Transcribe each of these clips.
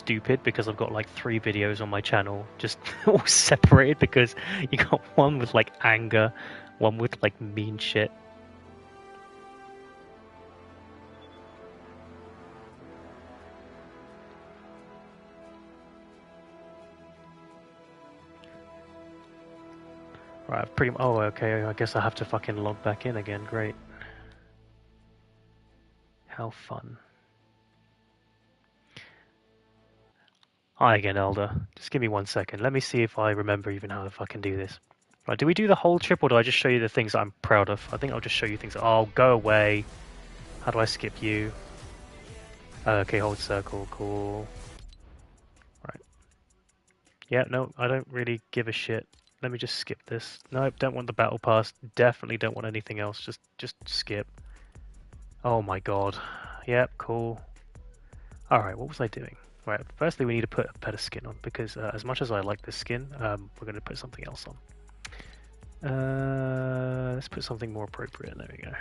stupid because I've got like 3 videos on my channel, just all separated because you got one with like anger, one with like mean shit. Right, pretty. Oh, okay. I guess I have to fucking log back in again. Great. How fun. Hi again, Elder. Just give me 1 second. Let me see if I remember even how to fucking do this. Right, do we do the whole trip or do I just show you the things that I'm proud of? I think I'll just show you things. Oh, go away. How do I skip you? Okay, hold circle. Cool. Right. Yeah, no, I don't really give a shit. Let me just skip this. Nope, don't want the battle pass. Definitely don't want anything else. Just skip. Oh my god. Yep, cool. Alright, what was I doing? Right, firstly we need to put a better skin on, because as much as I like this skin, we're going to put something else on. Let's put something more appropriate. There we go.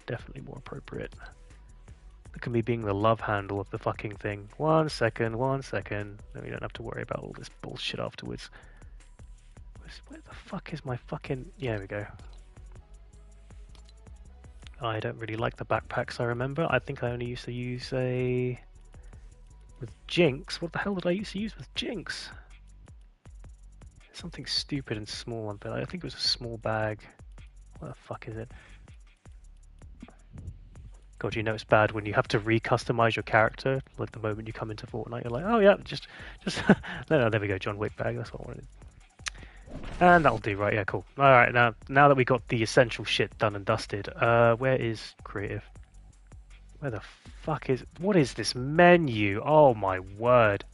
Definitely more appropriate. Look at me being the love handle of the fucking thing. 1 second, 1 second. Then we don't have to worry about all this bullshit afterwards. Where the fuck is my fucking... Yeah, there we go. I don't really like the backpacks, I remember. I think I only used to use a... With Jinx? What the hell did I used to use with Jinx? Something stupid and small, but I think it was a small bag. What the fuck is it? God, you know it's bad when you have to re-customize your character. Like the moment you come into Fortnite, you're like, oh yeah, just... no, there we go, John Wick bag, that's what I wanted. And that'll do, right? Yeah, cool. Alright, now that we got the essential shit done and dusted, where is creative? Where the fuck is... What is this menu? Oh my word.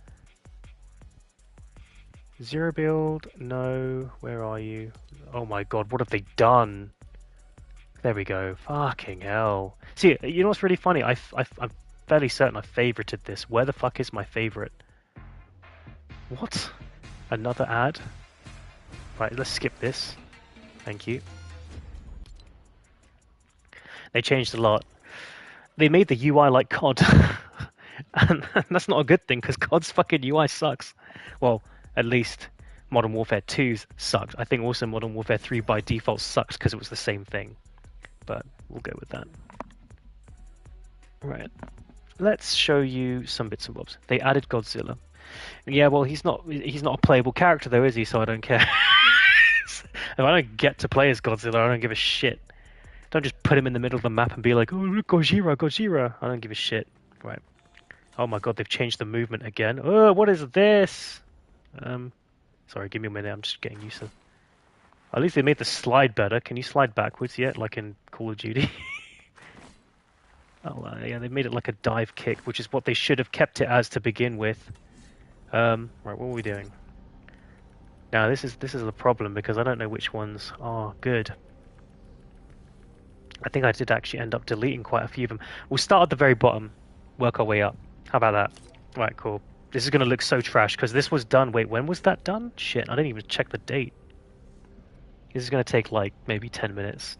Zero build? No. Where are you? Oh my god, what have they done? There we go. Fucking hell. See, you know what's really funny? I'm fairly certain I favorited this. Where the fuck is my favorite? What? Another ad? Right, let's skip this. Thank you. They changed a lot. They made the UI like COD. and that's not a good thing, because COD's fucking UI sucks. Well, at least Modern Warfare 2's sucked. I think also Modern Warfare 3 by default sucks because it was the same thing. But we'll go with that. Right. Let's show you some bits and bobs. They added Godzilla. Yeah, well, he's not a playable character though, is he? So I don't care. If I don't get to play as Godzilla, I don't give a shit. Don't just put him in the middle of the map and be like, oh, look, Gojira. I don't give a shit. Right. Oh my god, they've changed the movement again. Oh, what is this? Sorry, give me a minute. I'm just getting used to... At least they made the slide better. Can you slide backwards yet, like in Call of Duty? Oh, yeah, they made it like a dive kick, which is what they should have kept it as to begin with. Right, what are we doing? Now, this is the problem, because I don't know which ones are good. I think I did actually end up deleting quite a few of them. We'll start at the very bottom, work our way up. How about that? Right, cool. This is going to look so trash, because this was done... Wait, when was that done? Shit, I didn't even check the date. This is going to take, like, maybe 10 minutes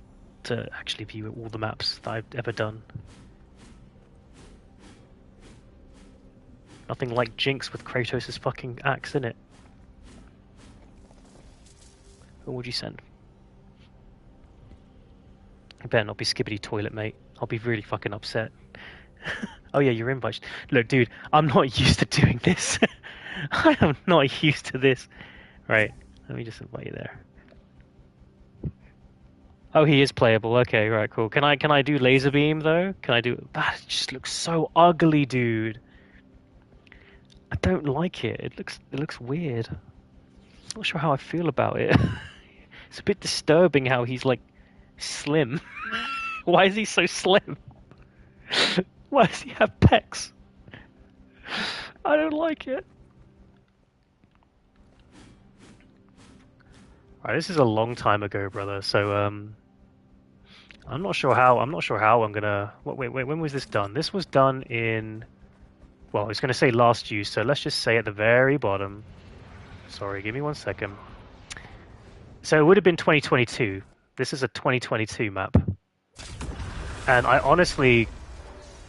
to actually view all the maps that I've ever done. Nothing like Jinx with Kratos' fucking axe in it. Who would you send? I better not be Skibbity Toilet, mate. I'll be really fucking upset. Oh yeah, you're invited. Look, dude, I'm not used to doing this. I am not used to this. Right, let me just invite you there. Oh, he is playable. Okay, right, cool. Can I do laser beam though? Can I do... That just looks so ugly, dude. I don't like it. It looks weird. I'm not sure how I feel about it. It's a bit disturbing how he's like slim. Why is he so slim? Why does he have pecs? I don't like it. Right, this is a long time ago, brother. So I'm not sure how I'm gonna. Wait, when was this done? This was done in. Well, I was gonna say last use, so let's just say at the very bottom. Sorry, give me 1 second. So it would have been 2022. This is a 2022 map. And I honestly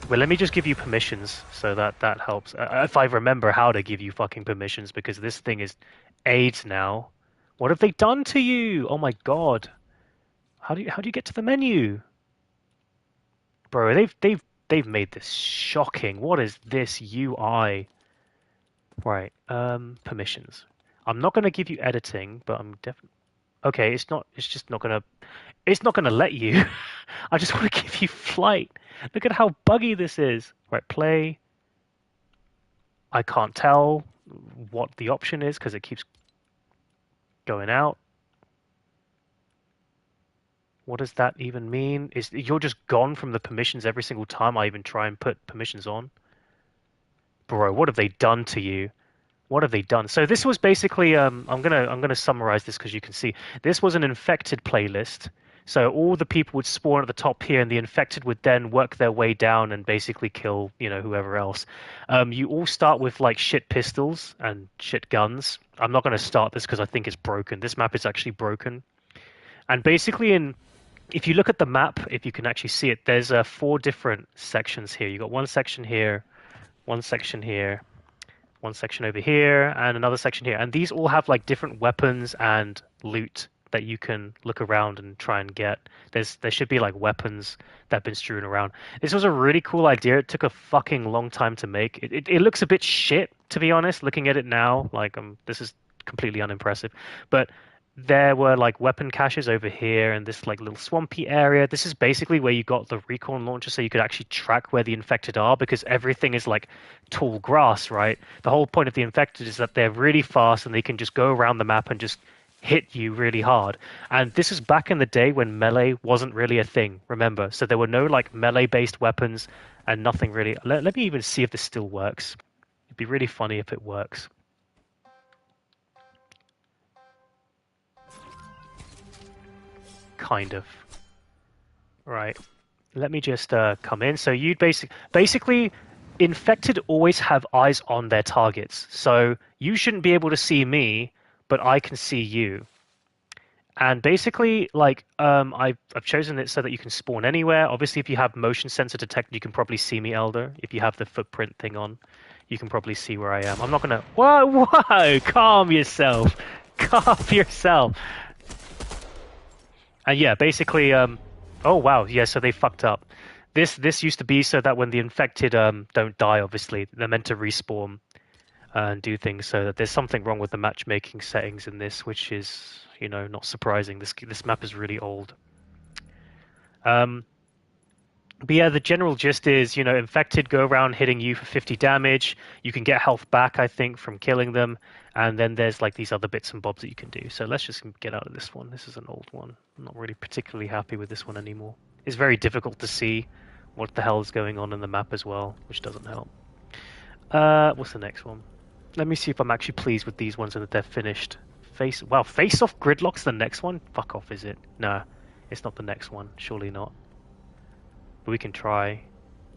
Well, let me just give you permissions so that helps. If I remember how to give you fucking permissions, because this thing is AIDS now. What have they done to you? Oh my god. How do you get to the menu? Bro, they've made this shocking. What is this UI? Right. Permissions. I'm not gonna give you editing, but I'm definitely okay. It's just not gonna. It's not gonna let you. I just want to give you flight. Look at how buggy this is. Right. Play. I can't tell what the option is because it keeps going out. What does that even mean? Is you're just gone from the permissions every single time I even try and put permissions on? Bro, what have they done to you? What have they done? So this was basically I'm gonna summarize this because you can see this was an infected playlist. So all the people would spawn at the top here, and the infected would then work their way down and basically kill, whoever else. You all start with like shit pistols and shit guns. I'm not gonna start this because I think it's broken. This map is actually broken. And basically, if you look at the map, if you can actually see it, there's four different sections here. You got one section here, one section here, one section over here, and another section here. And these all have like different weapons and loot that you can look around and try and get. There should be like weapons that have been strewn around. This was a really cool idea. It took a fucking long time to make. It looks a bit shit, to be honest, looking at it now. Like this is completely unimpressive. But there were like weapon caches over here and this like little swampy area. This is basically where you got the recon launcher so you could actually track where the infected are, because everything is like tall grass, right? The whole point of the infected is that they're really fast and they can just go around the map and just hit you really hard. And this is back in the day when melee wasn't really a thing, remember? So there were no like melee based weapons and nothing really. Let me even see if this still works. It'd be really funny if it works. Kind of. Right. Let me just come in. So you'd basically infected always have eyes on their targets. So you shouldn't be able to see me, but I can see you. And basically, like, I've chosen it so that you can spawn anywhere. Obviously, if you have motion sensor detect, you can probably see me, Elder. If you have the footprint thing on, you can probably see where I am. I'm not gonna. Whoa! Calm yourself. Calm yourself. And yeah, basically, oh wow, yeah. So they fucked up. This used to be so that when the infected don't die, obviously they're meant to respawn and do things. So that there's something wrong with the matchmaking settings in this, which is not surprising. This map is really old. But yeah, the general gist is, infected go around hitting you for 50 damage. You can get health back, I think, from killing them. And then there's like these other bits and bobs that you can do. So let's just get out of this one. This is an old one. I'm not really particularly happy with this one anymore. It's very difficult to see what the hell is going on in the map as well, which doesn't help. What's the next one? Let me see if I'm actually pleased with these ones and that they're finished. Face-off gridlock's the next one? Fuck off, is it? No, it's not the next one. Surely not. But we can try.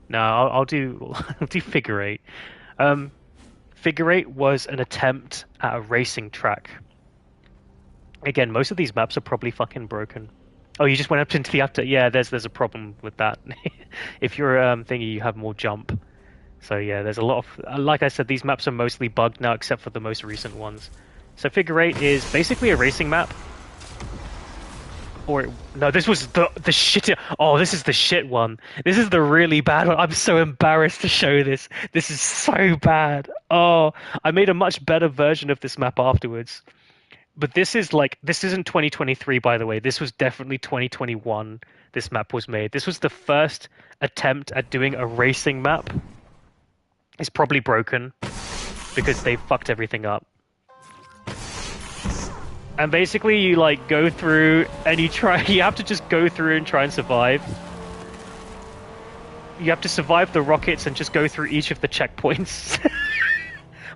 No, I'll do I'll do figure eight. Figure eight was an attempt at a racing track. Again, most of these maps are probably fucking broken. Oh, you just went up into the after. Yeah, there's a problem with that. If you're thingy, you have more jump. So yeah, there's a lot of. Like I said, these maps are mostly bugged now, except for the most recent ones. So figure eight is basically a racing map. No, this was the shit. Oh, this is the shit one. This is the really bad one. I'm so embarrassed to show this. This is so bad. Oh, I made a much better version of this map afterwards. But this isn't 2023, by the way. This was definitely 2021. This map was made. This was the first attempt at doing a racing map. It's probably broken because they fucked everything up. And basically you like go through and you have to just go through and try and survive. You have to survive the rockets and just go through each of the checkpoints.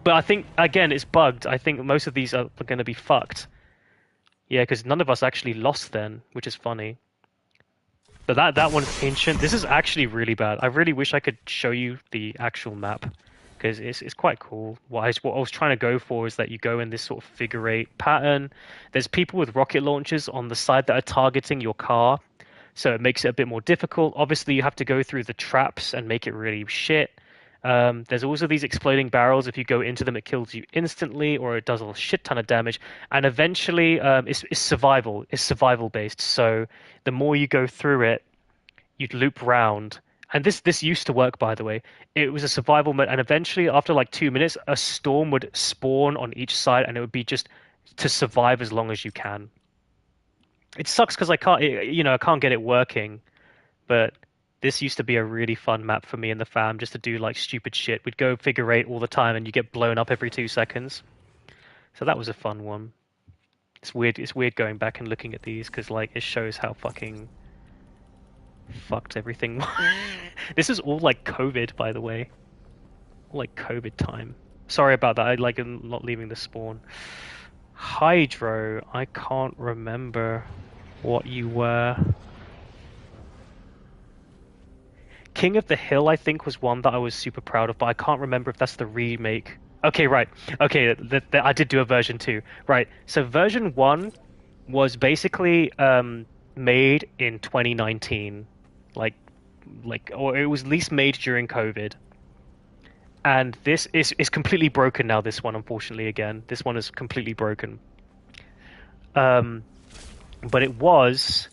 But I think, again, it's bugged. I think most of these are going to be fucked. Yeah, because none of us actually lost then, which is funny. But that one's ancient. This is actually really bad. I really wish I could show you the actual map, because it's quite cool. What I was trying to go for is that you go in this sort of figure eight pattern. There's people with rocket launchers on the side that are targeting your car. so it makes it a bit more difficult. Obviously, you have to go through the traps and make it really shit. There's also these exploding barrels. If you go into them, it kills you instantly, or it does a shit ton of damage. And eventually, it's survival. It's survival based. So the more you go through it, you'd loop round. And this used to work, by the way. It was a survival mode, and eventually, after like 2 minutes, a storm would spawn on each side, and it would be just to survive as long as you can. It sucks because I can't get it working. But this used to be a really fun map for me and the fam, just to do like stupid shit. We'd go figure eight all the time, and you get blown up every 2 seconds. So that was a fun one. It's weird. It's weird going back and looking at these because like it shows how fucking fucked everything was. This is all like COVID, by the way. All like COVID time. Sorry about that. I like am not leaving the spawn. Hydro. I can't remember what you were. King of the Hill, I think, was one that I was super proud of, but I can't remember if that's the remake. Okay, right. Okay, I did do a version 2. Right. So version 1 was basically made in 2019. Like or it was at least made during COVID. And this is completely broken now, this one, unfortunately, again. This one is completely broken. But it was,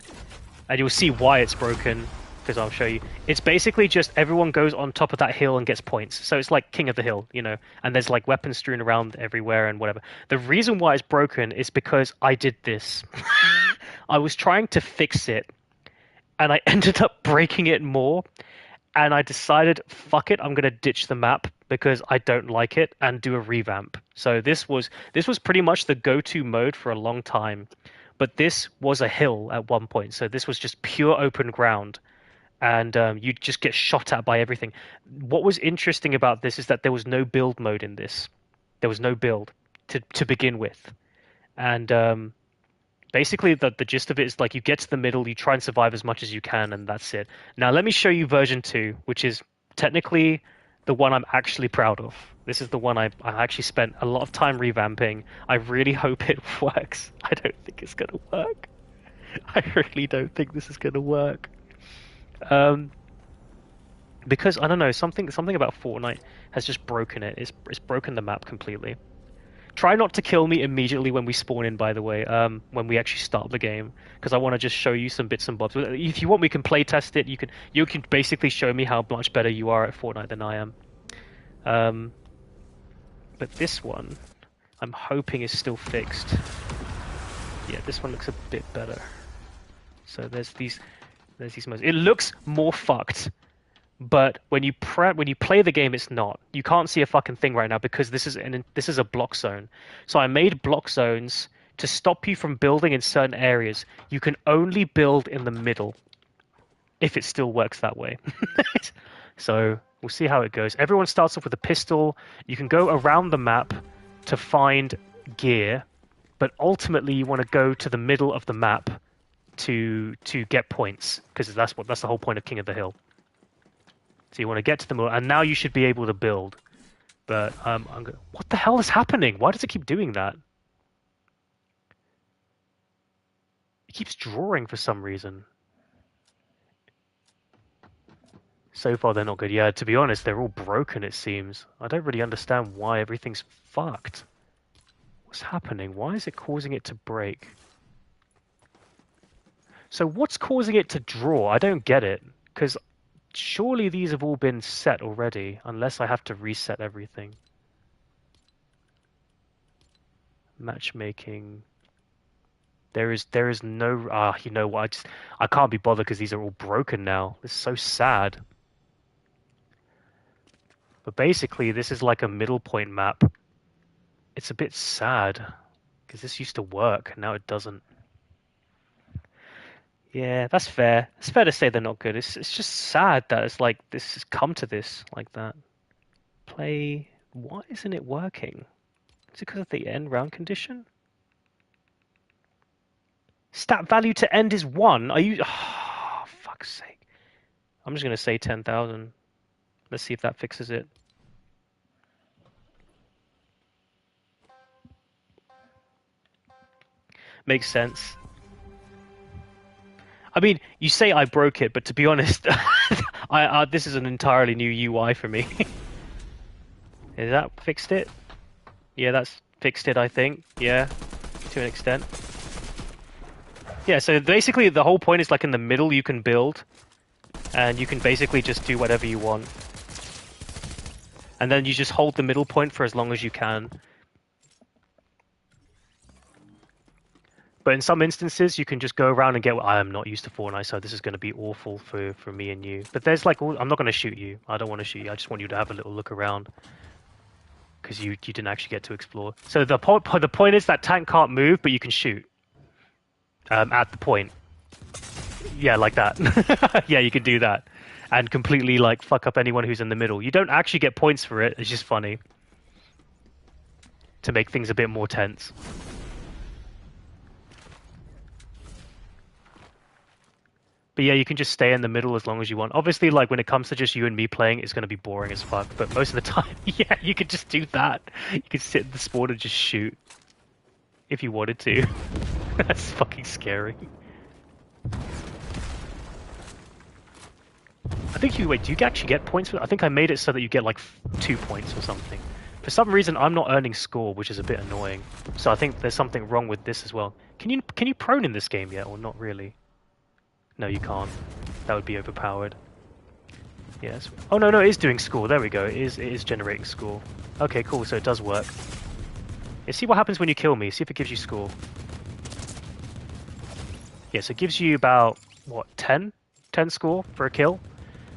and you'll see why it's broken, because I'll show you. It's basically just everyone goes on top of that hill and gets points. So it's like King of the Hill, and there's like weapons strewn around everywhere and whatever. The reason why it's broken is because I did this. I was trying to fix it, and I ended up breaking it more. And I decided, fuck it, I'm gonna ditch the map because I don't like it and do a revamp. So this was pretty much the go-to mode for a long time. But this was a hill at one point, so this was just pure open ground, and you'd just get shot at by everything. What was interesting about this is that there was no build mode in this. There was no build to begin with, and basically the gist of it is like you get to the middle, you try and survive as much as you can, and that's it. Now let me show you version 2, which is technically the one I'm actually proud of. This is the one I actually spent a lot of time revamping. I really hope it works. I don't think it's gonna work. I really don't think this is gonna work. Because I don't know, something about Fortnite has just broken it. It's broken the map completely. Try not to kill me immediately when we spawn in, by the way, when we actually start the game, because I want to just show you some bits and bobs. If you want, we can play test it. You can basically show me how much better you are at Fortnite than I am. But this one, I'm hoping is still fixed. Yeah, this one looks a bit better. So there's these modes. It looks more fucked. But when you play the game, it's not. You can't see a fucking thing right now because this is a block zone. So I made block zones to stop you from building in certain areas. You can only build in the middle if it still works that way. So we'll see how it goes. Everyone starts off with a pistol. You can go around the map to find gear, but ultimately you want to go to the middle of the map to get points, because that's the whole point of King of the Hill. So you want to get to the middle, and now you should be able to build. But what the hell is happening? Why does it keep doing that? It keeps drawing for some reason. So far, they're not good. Yeah, to be honest, they're all broken, it seems. I don't really understand why everything's fucked. What's happening? Why is it causing it to break? So what's causing it to draw? I don't get it. Because surely these have all been set already, unless I have to reset everything. Matchmaking. There is no... you know what? I can't be bothered because these are all broken now. It's so sad. But basically, this is like a middle point map. It's a bit sad, because this used to work, and now it doesn't. Yeah, that's fair. It's fair to say they're not good. It's just sad that it's like this has come to this like that. Play. Why isn't it working? Is it because of the end round condition? Stat value to end is 1. Are you? Oh, fuck's sake. I'm just gonna say 10,000. Let's see if that fixes it. Makes sense. I mean, you say I broke it, but to be honest, this is an entirely new UI for me. Is that fixed it? Yeah, that's fixed it, I think. Yeah, to an extent. Yeah, so basically the whole point is like in the middle you can build, and you can basically just do whatever you want. And then you just hold the middle point for as long as you can. But in some instances, you can just go around and get. I am not used to Fortnite, so this is going to be awful for me and you. But there's like, I'm not going to shoot you. I don't want to shoot you. I just want you to have a little look around because you didn't actually get to explore. So the point is that tank can't move, but you can shoot at the point. Yeah, like that. Yeah, you can do that, and completely like fuck up anyone who's in the middle. You don't actually get points for it. It's just funny to make things a bit more tense. But yeah, you can just stay in the middle as long as you want. Obviously, like when it comes to just you and me playing, it's going to be boring as fuck. But most of the time, yeah, you could just do that. You could sit in the spawn and just shoot if you wanted to. That's fucking scary. I think wait, do you actually get points for that? I think I made it so that you get like 2 points or something. For some reason, I'm not earning score, which is a bit annoying. So I think there's something wrong with this as well. Can you prone in this game yet, or not really? No, you can't. That would be overpowered. Yes. Oh no, it is doing score. There we go. It is generating score. Okay, cool. So it does work. Yeah, see what happens when you kill me. See if it gives you score. Yes, it gives you about what 10 score for a kill.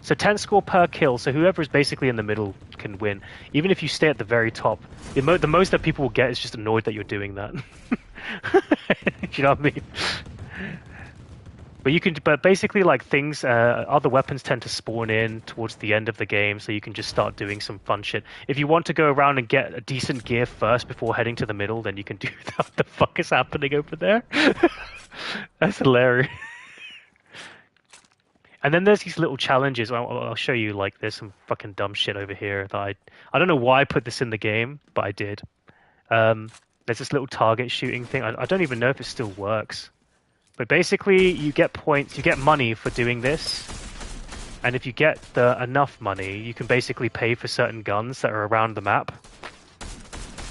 So 10 score per kill. So whoever is basically in the middle can win. Even if you stay at the very top, the most that people will get is just annoyed that you're doing that. Do you know what I mean? But basically, like things, other weapons tend to spawn in towards the end of the game, so you can just start doing some fun shit. If you want to go around and get a decent gear first before heading to the middle, then you can do that. What the fuck is happening over there? That's hilarious. And then there's these little challenges. I'll show you. Like, there's some fucking dumb shit over here that I don't know why I put this in the game, but I did. There's this little target shooting thing. I don't even know if it still works. But basically, you get points, you get money for doing this, and if you get enough money, you can basically pay for certain guns that are around the map.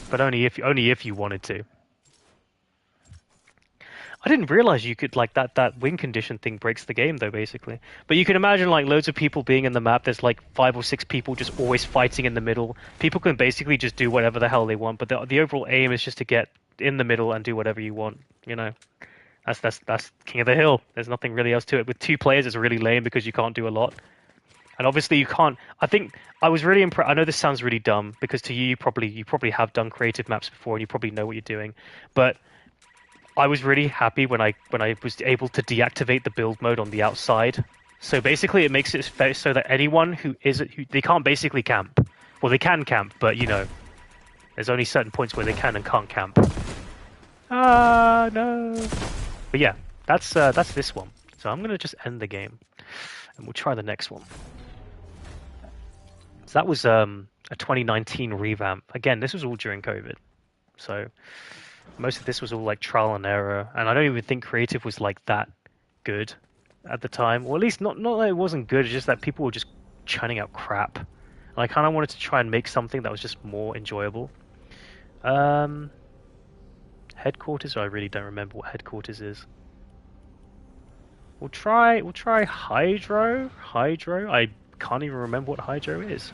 But only if you wanted to. I didn't realize you could like that win condition thing breaks the game though, basically. But you can imagine like loads of people being in the map. There's like 5 or 6 people just always fighting in the middle. People can basically just do whatever the hell they want, but the overall aim is just to get in the middle and do whatever you want. You know. That's King of the Hill. There's nothing really else to it. With 2 players, it's really lame because you can't do a lot. And obviously you can't. I think I was really impressed. I know this sounds really dumb because to you probably have done creative maps before and you probably know what you're doing. But I was really happy when I was able to deactivate the build mode on the outside. So basically, it makes it so that anyone who they can't basically camp. Well, they can camp, but you know, there's only certain points where they can and can't camp. Ah, no. But yeah, that's this one. So I'm gonna just end the game, and we'll try the next one. So that was a 2019 revamp. Again, this was all during COVID, so most of this was all like trial and error. And I don't even think creative was like that good at the time, or at least not that it wasn't good. It's just that people were just churning out crap. And I kind of wanted to try and make something that was just more enjoyable. Headquarters. I really don't remember what headquarters is. We'll try Hydro. Hydro. I can't even remember what Hydro is.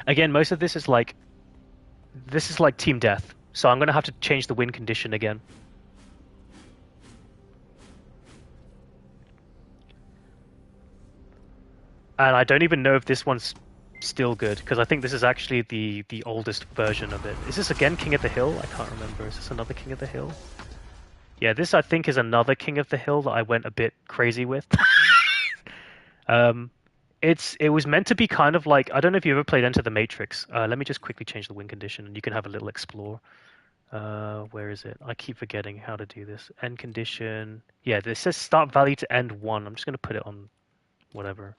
Again, most of this is like team death. So I'm gonna have to change the win condition again. And I don't even know if this one's still good because I think this is actually the oldest version of it. Is this again King of the Hill? I can't remember. Is this another King of the Hill? Yeah, this I think is another King of the Hill that I went a bit crazy with. It was meant to be kind of like, I don't know if you ever played Enter the Matrix. Let me just quickly change the win condition and you can have a little explore. Where is it? I keep forgetting how to do this. End condition. Yeah, this says start value to end 1. I'm just going to put it on whatever.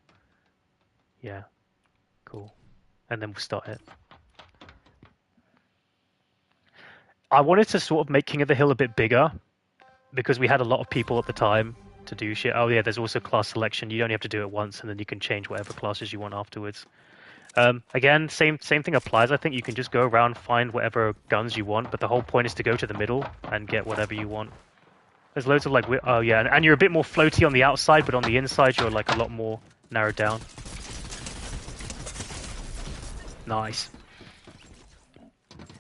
Yeah, cool. And then we'll start it. I wanted to sort of make King of the Hill a bit bigger. because we had a lot of people at the time to do shit. Oh yeah, there's also class selection. You only have to do it once, and then you can change whatever classes you want afterwards. Again, same thing applies. I think you can just go around, find whatever guns you want, but the whole point is to go to the middle and get whatever you want. There's loads of like, oh yeah, and you're a bit more floaty on the outside, but on the inside you're like a lot more narrowed down. Nice.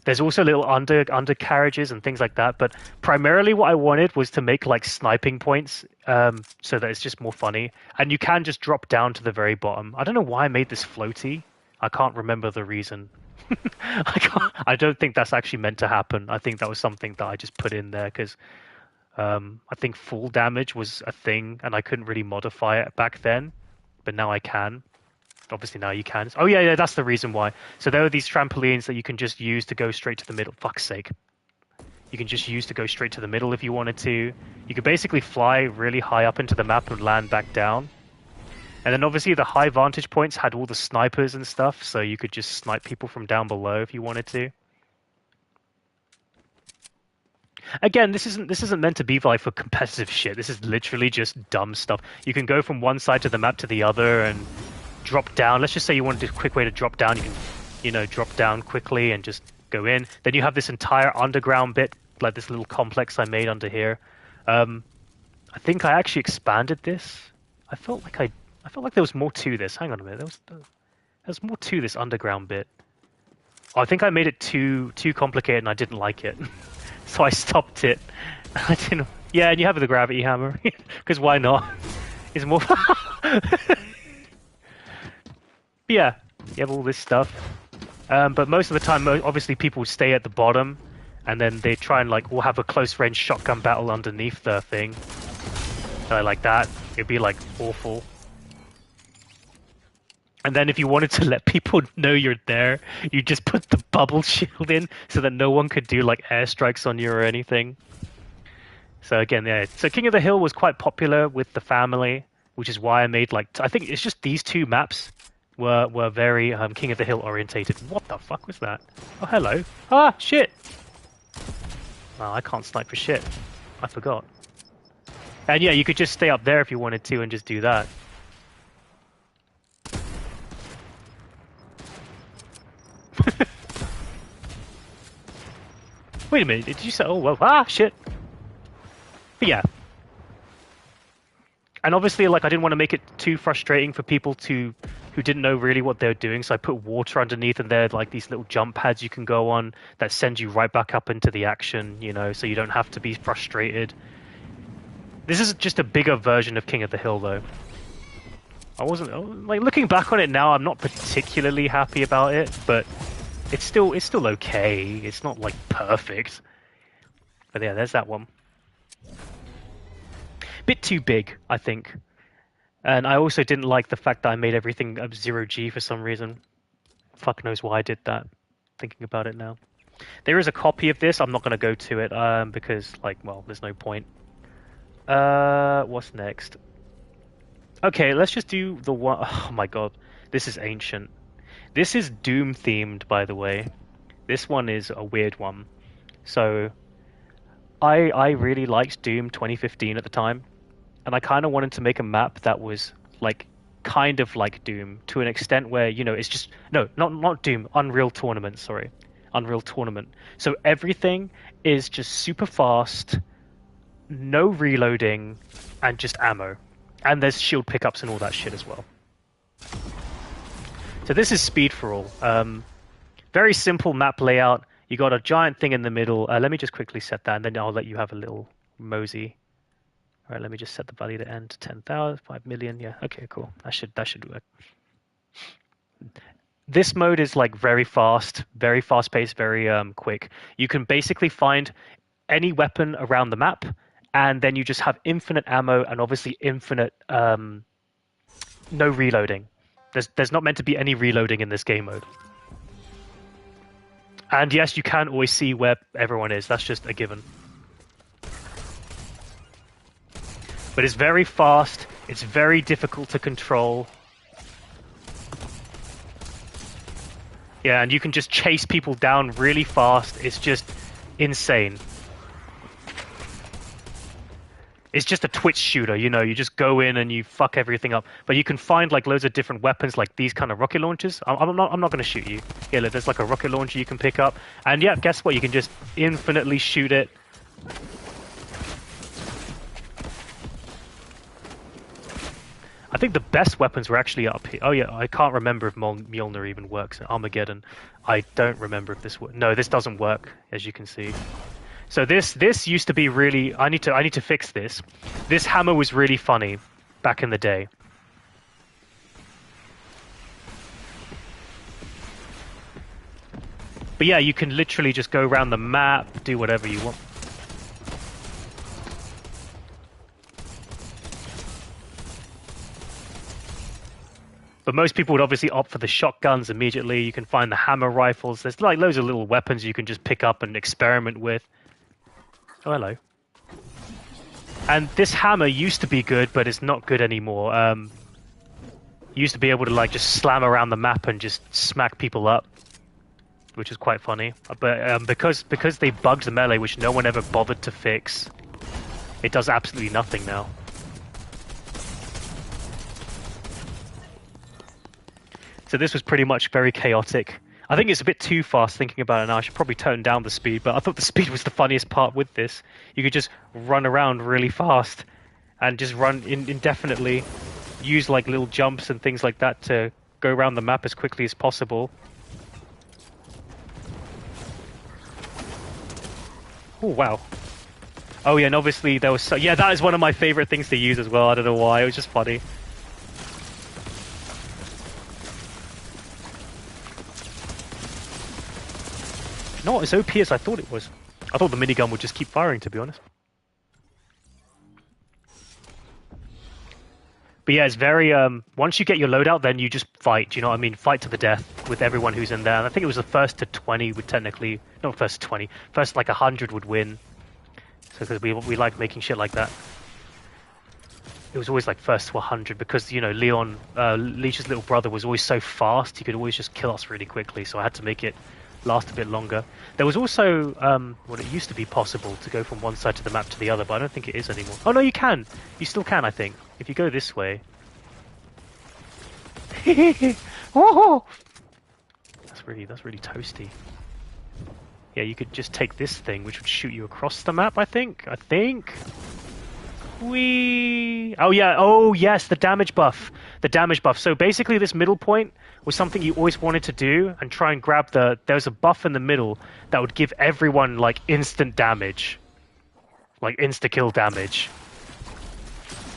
There's also little undercarriages and things like that, but primarily what I wanted was to make like sniping points, so that it's just more funny. And you can just drop down to the very bottom. I don't know why I made this floaty. I can't remember the reason. I don't think that's actually meant to happen. I think that was something that I just put in there because I think full damage was a thing, and I couldn't really modify it back then, but now I can. Obviously now you can. Oh yeah, that's the reason why. So there are these trampolines that you can just use to go straight to the middle. Fuck's sake. You can just use to go straight to the middle if you wanted to. You could basically fly really high up into the map and land back down. And then obviously the high vantage points had all the snipers and stuff, so you could just snipe people from down below if you wanted to. Again, this isn't meant to be like for competitive shit. This is literally just dumb stuff. You can go from one side to the map to the other and drop down. Let's just say you wanted a quick way to drop down. You can, drop down quickly and just go in. Then you have this entire underground bit, like this little complex I made under here. I think I actually expanded this. I felt like there was more to this. Hang on a minute. There's more to this underground bit. Oh, I think I made it too complicated and I didn't like it. So I stopped it. I didn't. Yeah, and you have the gravity hammer. Because why not? It's more. Yeah, you have all this stuff. But most of the time, obviously, people stay at the bottom, and then they try and we'll have a close range shotgun battle underneath the thing. Like that, it'd be like awful. And then if you wanted to let people know you're there, you just put the bubble shield in so that no one could do like airstrikes on you or anything. So again, yeah. So King of the Hill was quite popular with the family, which is why I made I think it's just these two maps were very King of the Hill orientated. What the fuck was that? Oh, hello. Ah, shit. Oh, I can't snipe for shit. I forgot. And yeah, you could just stay up there if you wanted to and just do that. Wait a minute, did you say, oh, well, ah, shit. But yeah. And obviously, I didn't want to make it too frustrating for people who didn't know really what they were doing, so I put water underneath, and they're like these little jump pads you can go on that send you right back up into the action, so you don't have to be frustrated. This is just a bigger version of King of the Hill, though. I wasn't, looking back on it now, I'm not particularly happy about it, but it's still okay. It's not, perfect. But yeah, there's that one. Bit too big, I think. And I also didn't like the fact that I made everything 0G for some reason. Fuck knows why I did that. Thinking about it now. There is a copy of this. I'm not going to go to it because, there's no point. What's next? Okay, let's just do the one... Oh my god. This is ancient. This is Doom themed, by the way. This one is a weird one. So, I really liked Doom 2015 at the time. And I kind of wanted to make a map that was kind of like Doom to an extent where it's just not Doom, Unreal Tournament. Sorry, Unreal Tournament. So everything is just super fast, no reloading, and just ammo, and there's shield pickups and all that shit as well. So this is Speed for All. Very simple map layout. You got a giant thing in the middle. Let me just quickly set that, and then I'll let you have a little mosey. All right, let me just set the value to end to 10,000, 5 million. Yeah, okay, cool. That should work. This mode is very fast paced, very quick. You can basically find any weapon around the map, and then you just have infinite ammo and obviously infinite no reloading. There's not meant to be any reloading in this game mode. And yes, you can always see where everyone is. That's just a given. But it's very fast, it's very difficult to control. Yeah, and you can just chase people down really fast. It's just insane. It's just a twitch shooter, you know. You just go in and you fuck everything up. But you can find like loads of different weapons, like these kind of rocket launchers. I'm not going to shoot you. Yeah, look, there's like a rocket launcher you can pick up, and yeah, guess what? You can just infinitely shoot it. I think the best weapons were actually up here. Oh yeah, I can't remember if Mjolnir even works in Armageddon. I don't remember if this no, this doesn't work, as you can see. So this used to be really. I need to fix this. This hammer was really funny back in the day. But yeah, you can literally just go around the map, do whatever you want. But most people would obviously opt for the shotguns immediately. You can find the hammer rifles. There's like loads of little weapons you can just pick up and experiment with. Oh, hello. And this hammer used to be good, but it's not good anymore. You used to be able to like just slam around the map and just smack people up, which is quite funny. But because they bugged the melee, which no one ever bothered to fix, it does absolutely nothing now. So this was pretty much very chaotic. I think it's a bit too fast thinking about it now. I should probably tone down the speed, but I thought the speed was the funniest part with this. You could just run around really fast and just run indefinitely, use like little jumps and things like that to go around the map as quickly as possible. Oh, wow. Oh, yeah, and obviously there was... yeah, that is one of my favorite things to use as well. I don't know why. It was just funny. Not as OP as I thought it was. I thought the minigun would just keep firing, to be honest. But yeah, it's very... once you get your loadout, then you just fight, you know what I mean? Fight to the death with everyone who's in there. And I think it was the first to 20 would technically... not first to 20. First, like, 100 would win. So, because we like making shit like that. It was always, like, first to 100, because, you know, Leech's little brother was always so fast, he could always just kill us really quickly, so I had to make it last a bit longer. There was also, well, it used to be possible to go from one side to the map to the other, but I don't think it is anymore. Oh no, you can! You still can, I think. If you go this way. Oh! That's really toasty. Yeah, you could just take this thing, which would shoot you across the map, I think? Whee! Oh yeah, oh yes, the damage buff. The damage buff. So basically this middle point was something you always wanted to do and try and grab there's a buff in the middle that would give everyone like instant damage. Like insta-kill damage.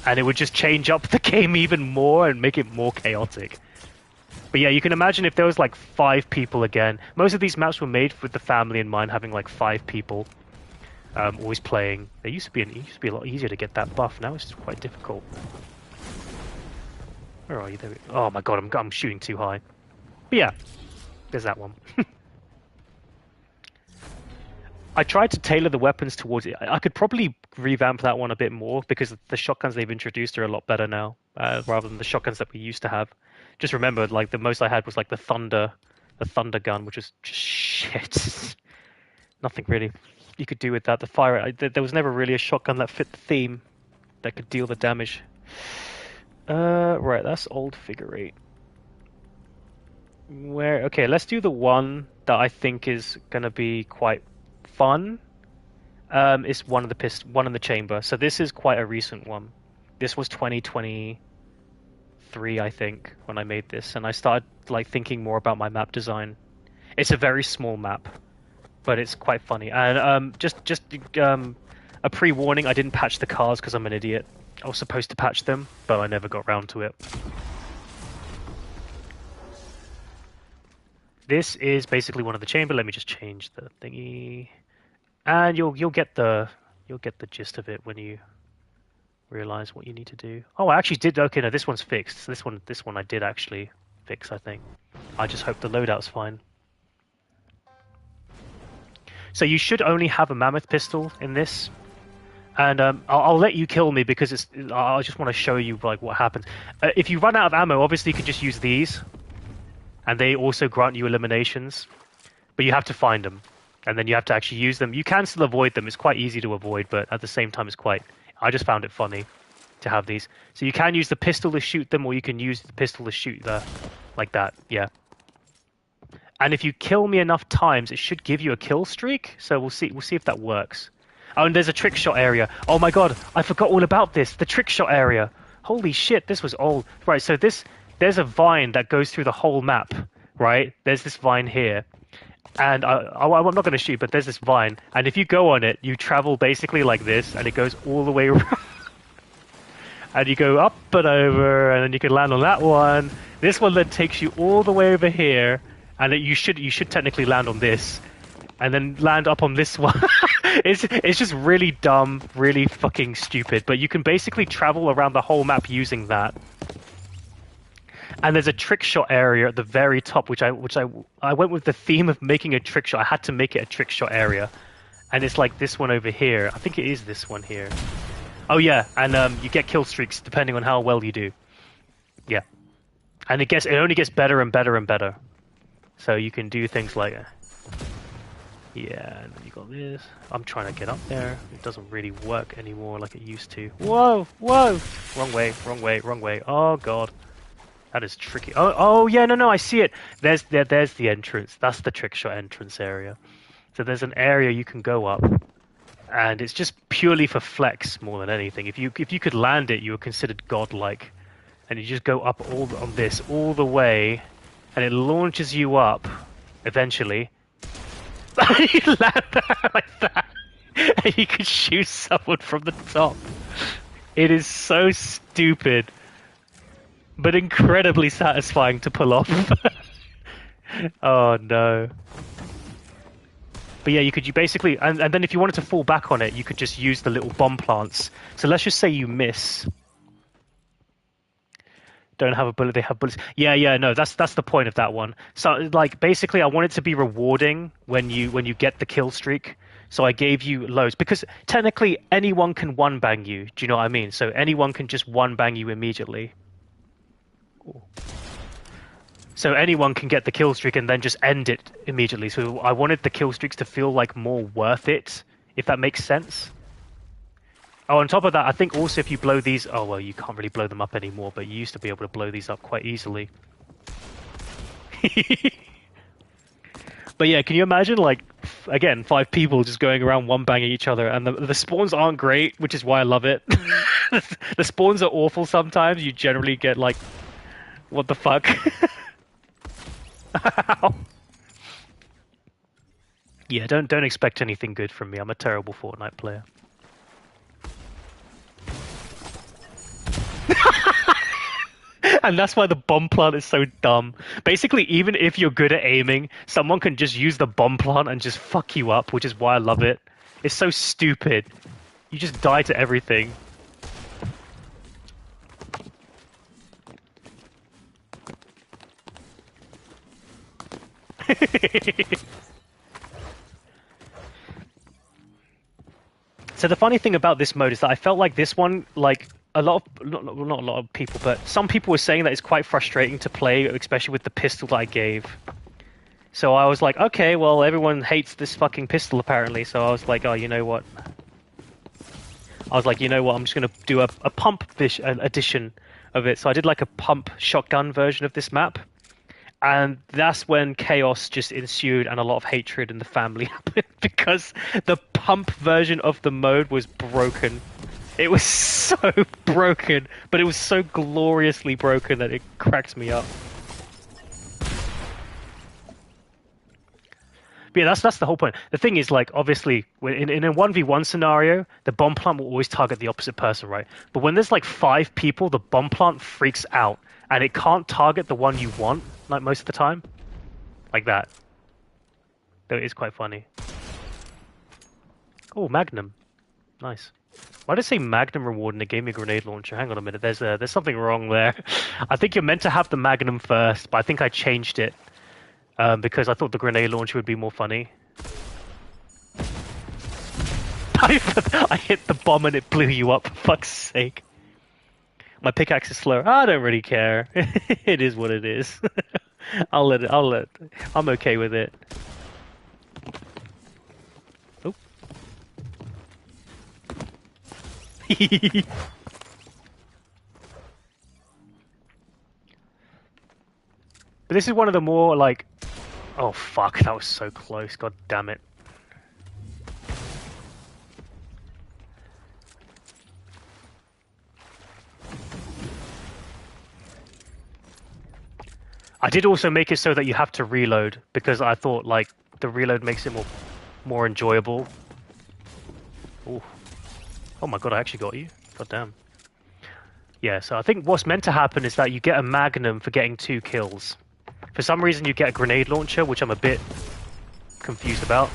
And it would just change up the game even more and make it more chaotic. But yeah, you can imagine if there was like 5 people again. Most of these maps were made with the family in mind, having like 5 people. Always playing. It used to be a lot easier to get that buff. Now it's just quite difficult. Where are you? There oh my god, I'm shooting too high. But yeah, there's that one. I tried to tailor the weapons towards it. I could probably revamp that one a bit more because the shotguns they've introduced are a lot better now, rather than the shotguns that we used to have. Just remember, like the most I had was like the thunder gun, which was just shit. Nothing really you could do with that. The fire, there was never really a shotgun that fit the theme that could deal the damage. Right, that's old figure 8. Okay, let's do the one that I think is gonna be quite fun. It's one in the chamber. So this is quite a recent one. This was 2023, I think, when I made this, and I started like thinking more about my map design. It's a very small map, but it's quite funny. And just a pre-warning: I didn't patch the cars because I'm an idiot. I was supposed to patch them, but I never got round to it. This is basically one of the chamber. Let me just change the thingy, and you'll get the gist of it when you realize what you need to do. Oh, I actually did. Okay, no, this one's fixed. This one I did actually fix. I think. I just hope the loadout's fine. So you should only have a mammoth pistol in this, and I'll let you kill me because I just want to show you like what happens. If you run out of ammo, obviously you can just use these, and they also grant you eliminations, but you have to find them, and then you have to actually use them. You can still avoid them; it's quite easy to avoid, but at the same time, it's quite I just found it funny to have these. So you can use the pistol to shoot them, or you can use the pistol to shoot like that. Yeah. And if you kill me enough times, it should give you a kill streak. So we'll see. We'll see if that works. Oh, and there's a trick shot area. Oh my god, I forgot all about this. The trick shot area. Holy shit, this was old. Right, so there's a vine that goes through the whole map. Right, there's this vine here, and I'm not going to shoot, but there's this vine, and if you go on it, you travel basically like this, and it goes all the way around. And you go up and over, and then you can land on that one. This one then takes you all the way over here. And you should technically land on this, and then land up on this one. It's just really dumb, really fucking stupid. But you can basically travel around the whole map using that. And there's a trick shot area at the very top, which I went with the theme of making a trick shot. I had to make it a trick shot area, and it's like this one over here. I think it is this one here. Oh yeah, and you get kill streaks depending on how well you do. Yeah, and it only gets better and better and better. So you can do things like, yeah, and then you got this. I'm trying to get up there. It doesn't really work anymore like it used to. Whoa, whoa! Wrong way, wrong way, wrong way. Oh god, that is tricky. Oh yeah, no, I see it. There's the entrance. That's the trick shot entrance area. So there's an area you can go up, and it's just purely for flex more than anything. If you could land it, you were considered godlike, and you just go up on this all the way. And it launches you up, eventually. You land there like that, and you can shoot someone from the top. It is so stupid, but incredibly satisfying to pull off. Oh no. But yeah, you basically, and then if you wanted to fall back on it, you could just use the little bomb plants. So let's just say you miss. Don't have a bullet, they have bullets. Yeah, no, that's the point of that one. So like basically I want it to be rewarding when you get the kill streak. So I gave you loads because technically anyone can one bang you. Do you know what I mean? So anyone can just one bang you immediately. Ooh. So anyone can get the kill streak and then just end it immediately. So I wanted the kill streaks to feel like more worth it, if that makes sense. Oh, on top of that, I think also if you blow these... Oh, well, you can't really blow them up anymore, but you used to be able to blow these up quite easily. But yeah, can you imagine, like, again, 5 people just going around one-banging each other, and the spawns aren't great, which is why I love it. The spawns are awful sometimes. You generally get, like, what the fuck? Yeah, don't expect anything good from me. I'm a terrible Fortnite player. And that's why the bomb plant is so dumb. Basically, even if you're good at aiming, someone can just use the bomb plant and just fuck you up, which is why I love it. It's so stupid. You just die to everything. So the funny thing about this mode is that I felt like this one, like, a lot of, not a lot of people, but some people were saying that it's quite frustrating to play, especially with the pistol that I gave. So I was like, okay, well, everyone hates this fucking pistol apparently, so I was like, oh, you know what? I'm just going to do a pump edition of it. So I did like a pump shotgun version of this map. And that's when chaos just ensued and a lot of hatred in the family happened because the pump version of the mode was broken. It was so broken, but it was so gloriously broken that it cracks me up. But yeah, that's the whole point. The thing is, like, obviously, in a 1v1 scenario, the bomb plant will always target the opposite person, right? But when there's like 5 people, the bomb plant freaks out, and it can't target the one you want, like, most of the time. Like that. Though it is quite funny. Oh, Magnum. Nice. Why did it say Magnum reward and it gave me a grenade launcher? Hang on a minute, there's something wrong there. I think you're meant to have the Magnum first, but I think I changed it. Because I thought the grenade launcher would be more funny. I hit the bomb and it blew you up, for fuck's sake. My pickaxe is slow. I don't really care. It is what it is. I'm okay with it. Oh. But this is one of the more like, oh fuck, that was so close. God damn it. I did also make it so that you have to reload because I thought like the reload makes it more enjoyable. Ooh. Oh my god, I actually got you. God damn. Yeah, so I think what's meant to happen is that you get a magnum for getting 2 kills. For some reason you get a grenade launcher, which I'm a bit confused about.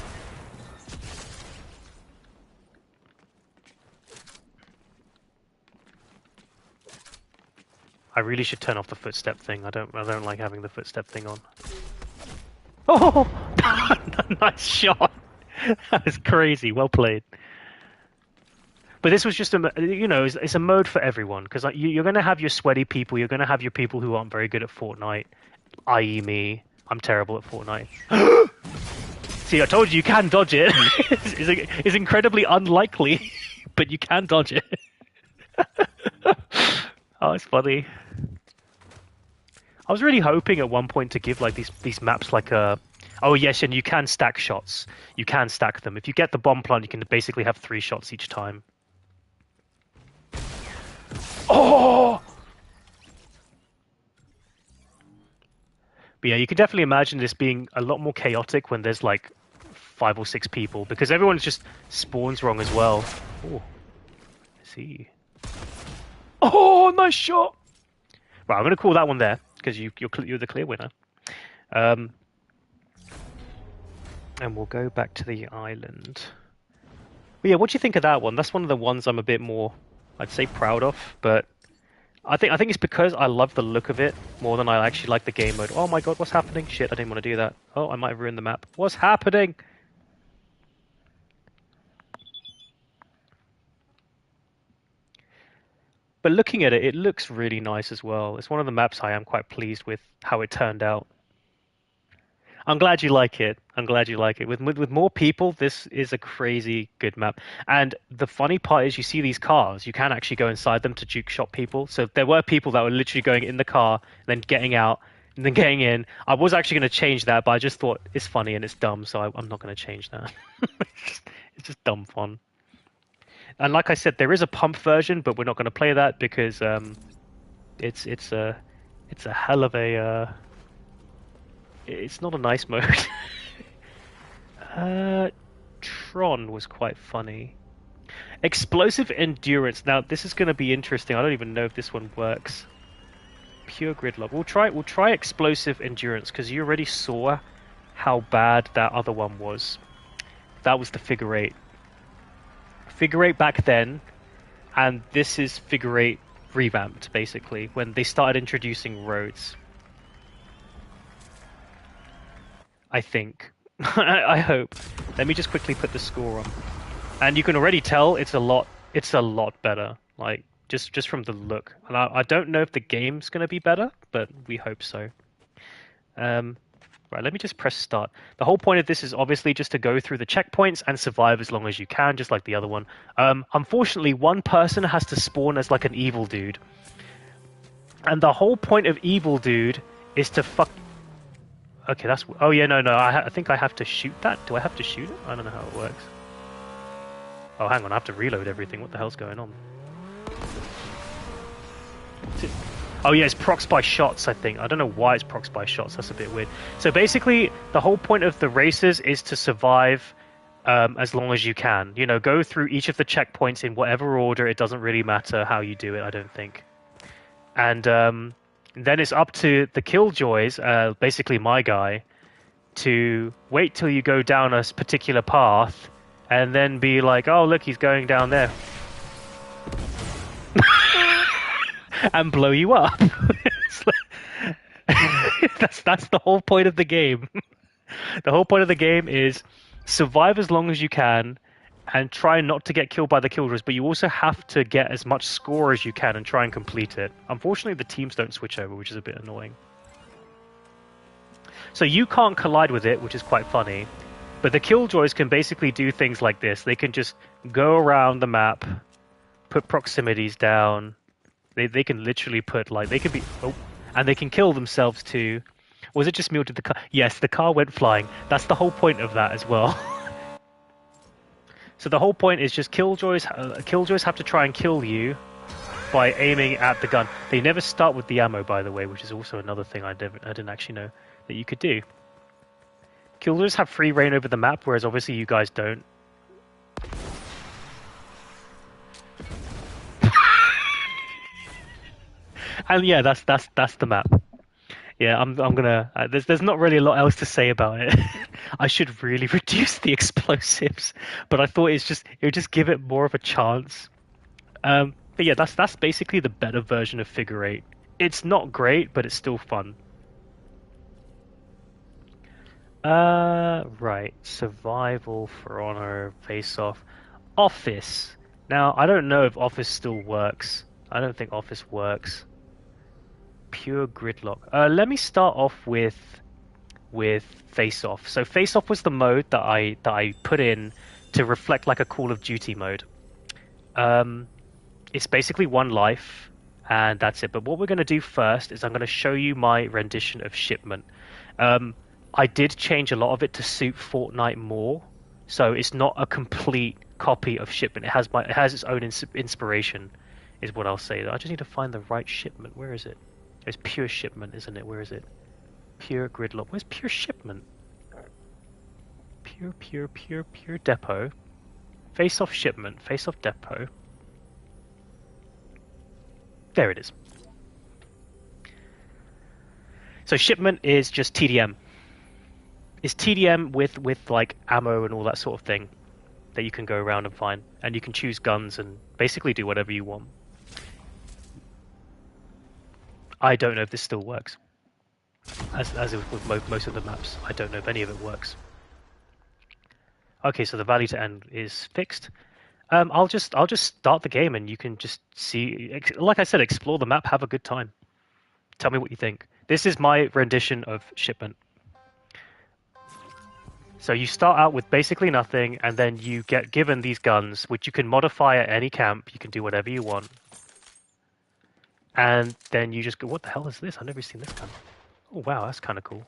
I really should turn off the footstep thing. I don't like having the footstep thing on. Oh, nice shot. That was crazy. Well played. But this was just it's a mode for everyone because like, you're going to have your sweaty people. You're going to have your people who aren't very good at Fortnite, i.e. me. I'm terrible at Fortnite. See, I told you can dodge it. It's incredibly unlikely, but you can dodge it. Oh, it's funny. I was really hoping at one point to give like these maps like a... Oh yes, and you can stack shots. You can stack them. If you get the bomb plant, you can basically have 3 shots each time. Oh! But yeah, you can definitely imagine this being a lot more chaotic when there's like 5 or 6 people, because everyone just spawns wrong as well. Oh, I see. Oh, nice shot! Right, I'm going to call that one there, because you're the clear winner. And we'll go back to the island. But yeah, what do you think of that one? That's one of the ones I'm a bit more, I'd say, proud of, but I think it's because I love the look of it more than I actually like the game mode. Oh my god, what's happening? Shit, I didn't want to do that. Oh, I might have ruined the map. What's happening? But looking at it, it looks really nice as well. It's one of the maps I am quite pleased with how it turned out. I'm glad you like it. I'm glad you like it. With more people, this is a crazy good map. And the funny part is you see these cars, you can actually go inside them to juke shot people. So there were people that were literally going in the car, then getting out, and then getting in. I was actually going to change that, but I just thought it's funny and it's dumb, so I'm not going to change that. It's just dumb fun. And like I said, there is a pump version, but we're not going to play that because it's a hell of a... It's not a nice mode. Tron was quite funny. Explosive endurance. Now this is going to be interesting. I don't even know if this one works. Pure gridlock. We'll try explosive endurance because you already saw how bad that other one was. That was the figure 8. Figure 8 back then, and this is figure 8 revamped basically when they started introducing roads. I think. I hope. Let me just quickly put the score on. And you can already tell it's a lot better. Like just from the look. And I don't know if the game's gonna be better, but we hope so. Right, let me just press start. The whole point of this is obviously just to go through the checkpoints and survive as long as you can, just like the other one. Unfortunately, one person has to spawn as like an evil dude. And the whole point of evil dude is to fuck... Okay, that's... Oh, yeah, no. I think I have to shoot that. Do I have to shoot it? I don't know how it works. Oh, hang on. I have to reload everything. What the hell's going on? Oh, yeah, it's procs by shots, I think. I don't know why it's procs by shots. That's a bit weird. So basically, the whole point of the races is to survive as long as you can. You know, go through each of the checkpoints in whatever order. It doesn't really matter how you do it, I don't think. And... then it's up to the Killjoys, basically my guy, to wait till you go down a particular path and then be like, oh, look, he's going down there. And blow you up. That's the whole point of the game. The whole point of the game is survive as long as you can and try not to get killed by the Killjoys, but you also have to get as much score as you can and try and complete it. Unfortunately, the teams don't switch over, which is a bit annoying. So you can't collide with it, which is quite funny, but the Killjoys can basically do things like this. They can just go around the map put proximities down. They can literally put like they can be and they can kill themselves too. Was it just me or did the car? Yes, the car went flying. That's the whole point of that as well. So the whole point is just killjoys have to try and kill you by aiming at the gun. They never start with the ammo, by the way, which is also another thing I didn't actually know that you could do. Killjoys have free reign over the map, whereas obviously you guys don't. And yeah, that's the map. Yeah, I'm gonna. There's not really a lot else to say about it. I should really reduce the explosives, but I thought it would just give it more of a chance. But yeah, that's basically the better version of Figure 8. It's not great, but it's still fun. Right. Survival, For Honor, Face Off, Office. Now, I don't know if Office still works. I don't think Office works. Pure Gridlock. Let me start off with Face Off. So Face Off was the mode that I put in to reflect like a Call of Duty mode. It's basically one life, and that's it. But what we're going to do first is I'm going to show you my rendition of Shipment. I did change a lot of it to suit Fortnite more, so it's not a complete copy of Shipment. It has its own inspiration, is what I'll say. I just need to find the right Shipment. Where is it? It's Pure Shipment, isn't it? Where is it? Pure Gridlock. Where's Pure Shipment? Pure Depot. Face Off Shipment. Face Off Depot. There it is. So Shipment is just TDM. It's TDM with like ammo and all that sort of thing that you can go around and find, and you can choose guns and basically do whatever you want. I don't know if this still works. As with most of the maps, I don't know if any of it works. Okay, so the value to end is fixed. I'll just start the game and you can just see, like I said, explore the map, have a good time. Tell me what you think. This is my rendition of Shipment. So you start out with basically nothing, and then you get given these guns, which you can modify at any camp. You can do whatever you want. And then you just go, what the hell is this? I've never seen this gun. Oh, wow, that's kind of cool.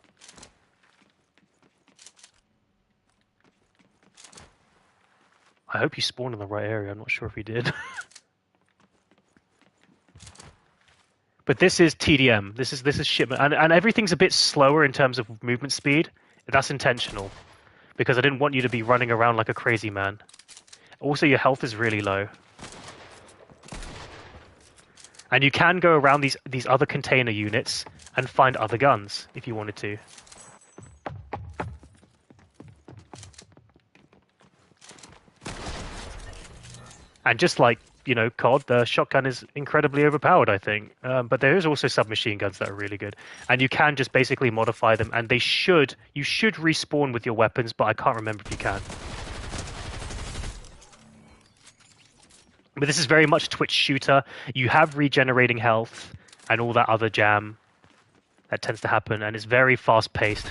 I hope you spawned in the right area. I'm not sure if you did. But this is TDM. This is Shipment. And everything's a bit slower in terms of movement speed. That's intentional, because I didn't want you to be running around like a crazy man. Also, your health is really low. And you can go around these other container units and find other guns if you wanted to. And just like, you know, COD, the shotgun is incredibly overpowered, I think. But there is also submachine guns that are really good. And you can just basically modify them, and you should respawn with your weapons, but I can't remember if you can. But this is very much Twitch shooter. You have regenerating health and all that other jam that tends to happen, and it's very fast paced.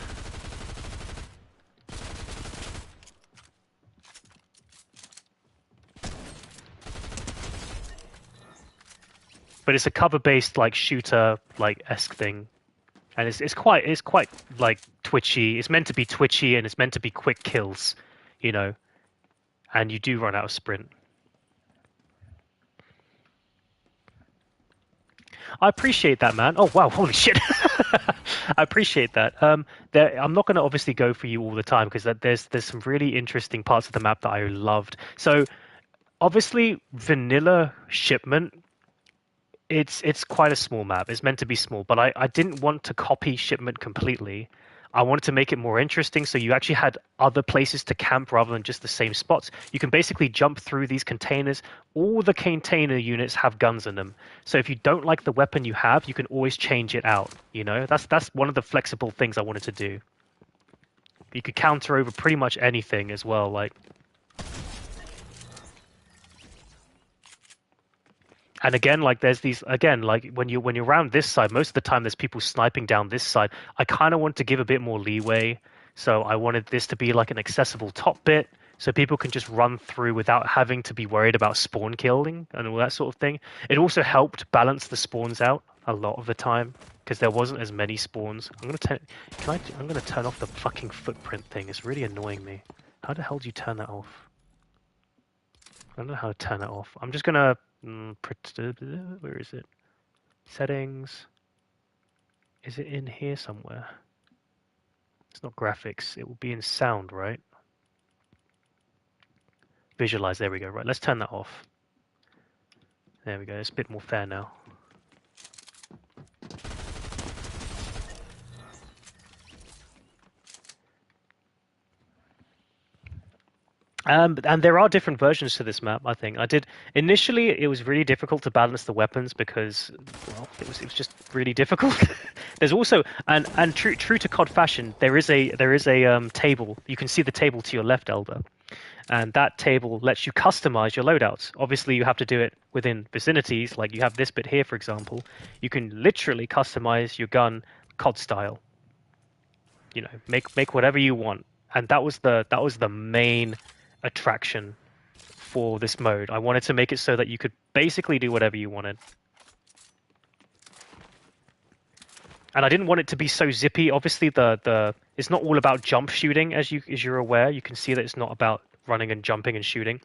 But it's a cover-based like shooter like esque thing, and it's quite like twitchy. It's meant to be twitchy and it's meant to be quick kills, you know. And you do run out of sprint. I appreciate that, man. Oh wow, holy shit! I appreciate that. I'm not going to obviously go for you all the time because there's some really interesting parts of the map that I loved. So obviously, vanilla Shipment. It's quite a small map. It's meant to be small, but I didn't want to copy Shipment completely. I wanted to make it more interesting, so you actually had other places to camp rather than just the same spots. You can basically jump through these containers. All the container units have guns in them. So if you don't like the weapon you have, you can always change it out. You know, that's one of the flexible things I wanted to do. You could counter over pretty much anything as well, like. And again, like there's these like when you're around this side, most of the time there's people sniping down this side. I kind of want to give a bit more leeway, so I wanted this to be like an accessible top bit, so people can just run through without having to be worried about spawn killing and all that sort of thing. It also helped balance the spawns out a lot of the time because there wasn't as many spawns. I'm gonna turn off the fucking footprint thing. It's really annoying me. How the hell do you turn that off? I don't know how to turn it off. I'm just gonna where is it? Settings. Is it in here somewhere? It's not graphics. It will be in sound, right? Visualize. There we go. Right, let's turn that off. There we go. It's a bit more fair now. And there are different versions to this map, I think. Initially, it was really difficult to balance the weapons because, well, it was just really difficult. There's also, and true to COD fashion, there is a table. You can see the table to your left, Elder. And that table lets you customize your loadouts. Obviously, you have to do it within vicinities. Like you have this bit here, for example. You can literally customize your gun COD style. You know, make whatever you want. And that was the main attraction for this mode. I wanted to make it so that you could basically do whatever you wanted. And I didn't want it to be so zippy. Obviously, it's not all about jump shooting, as you're aware. You can see that it's not about running and jumping and shooting,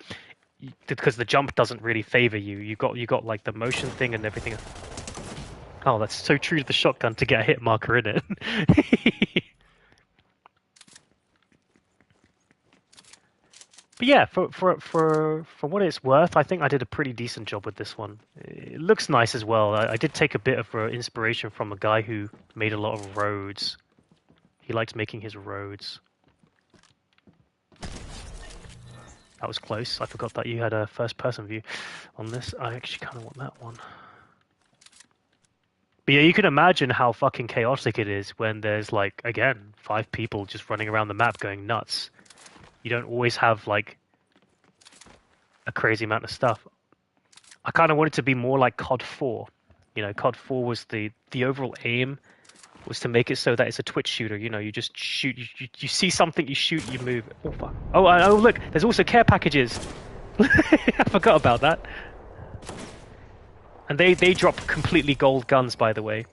because the jump doesn't really favor you. You got like the motion thing and everything. Oh, that's so true to the shotgun to get a hit marker in it. But yeah, for what it's worth, I think I did a pretty decent job with this one. It looks nice as well. I did take a bit of inspiration from a guy who made a lot of roads. He likes making his roads. That was close. I forgot that you had a first-person view on this. I actually kind of want that one. But yeah, you can imagine how fucking chaotic it is when there's, like, again, 5 people just running around the map going nuts. You don't always have, like, a crazy amount of stuff. I kind of want it to be more like COD 4. You know, COD 4 was the overall aim was to make it so that it's a twitch shooter. You know, you just shoot, you see something, you shoot, you move. Oh, fuck. Oh, look, there's also care packages. I forgot about that. And they drop completely gold guns, by the way.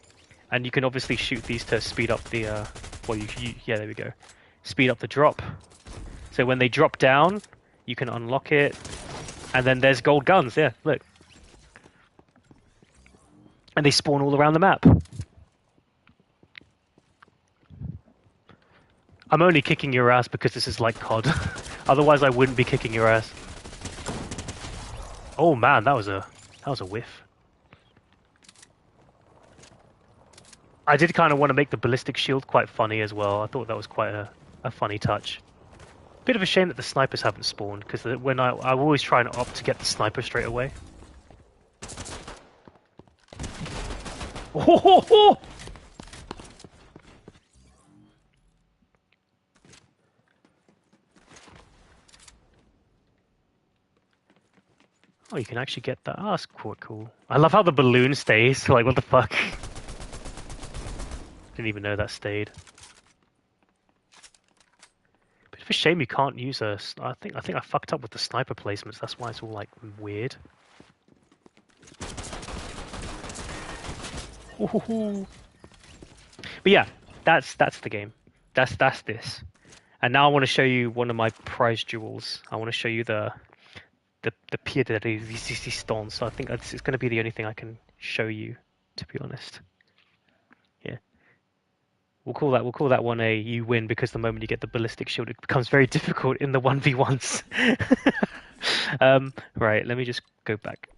And you can obviously shoot these to speed up the, yeah, there we go. Speed up the drop. So when they drop down, you can unlock it. And then there's gold guns, yeah, look. And they spawn all around the map. I'm only kicking your ass because this is like COD. Otherwise I wouldn't be kicking your ass. Oh man, that was a whiff. I did kind of want to make the ballistic shield quite funny as well. I thought that was quite a funny touch. Bit of a shame that the snipers haven't spawned, because when I'm always trying to opt to get the sniper straight away. Oh! Oh, you can actually get that. Oh, that's quite cool. I love how the balloon stays. Like, what the fuck? Didn't even know that stayed. Bit of a shame you can't use a. I think I fucked up with the sniper placements. That's why it's all like weird. Ooh. But yeah, that's the game. That's this. And now I want to show you one of my prize jewels. I want to show you the piedra de resistance. So I think it's going to be the only thing I can show you, to be honest. Yeah. We'll call that one a you win, because the moment you get the ballistic shield, it becomes very difficult in the 1v1s. Right, let me just go back.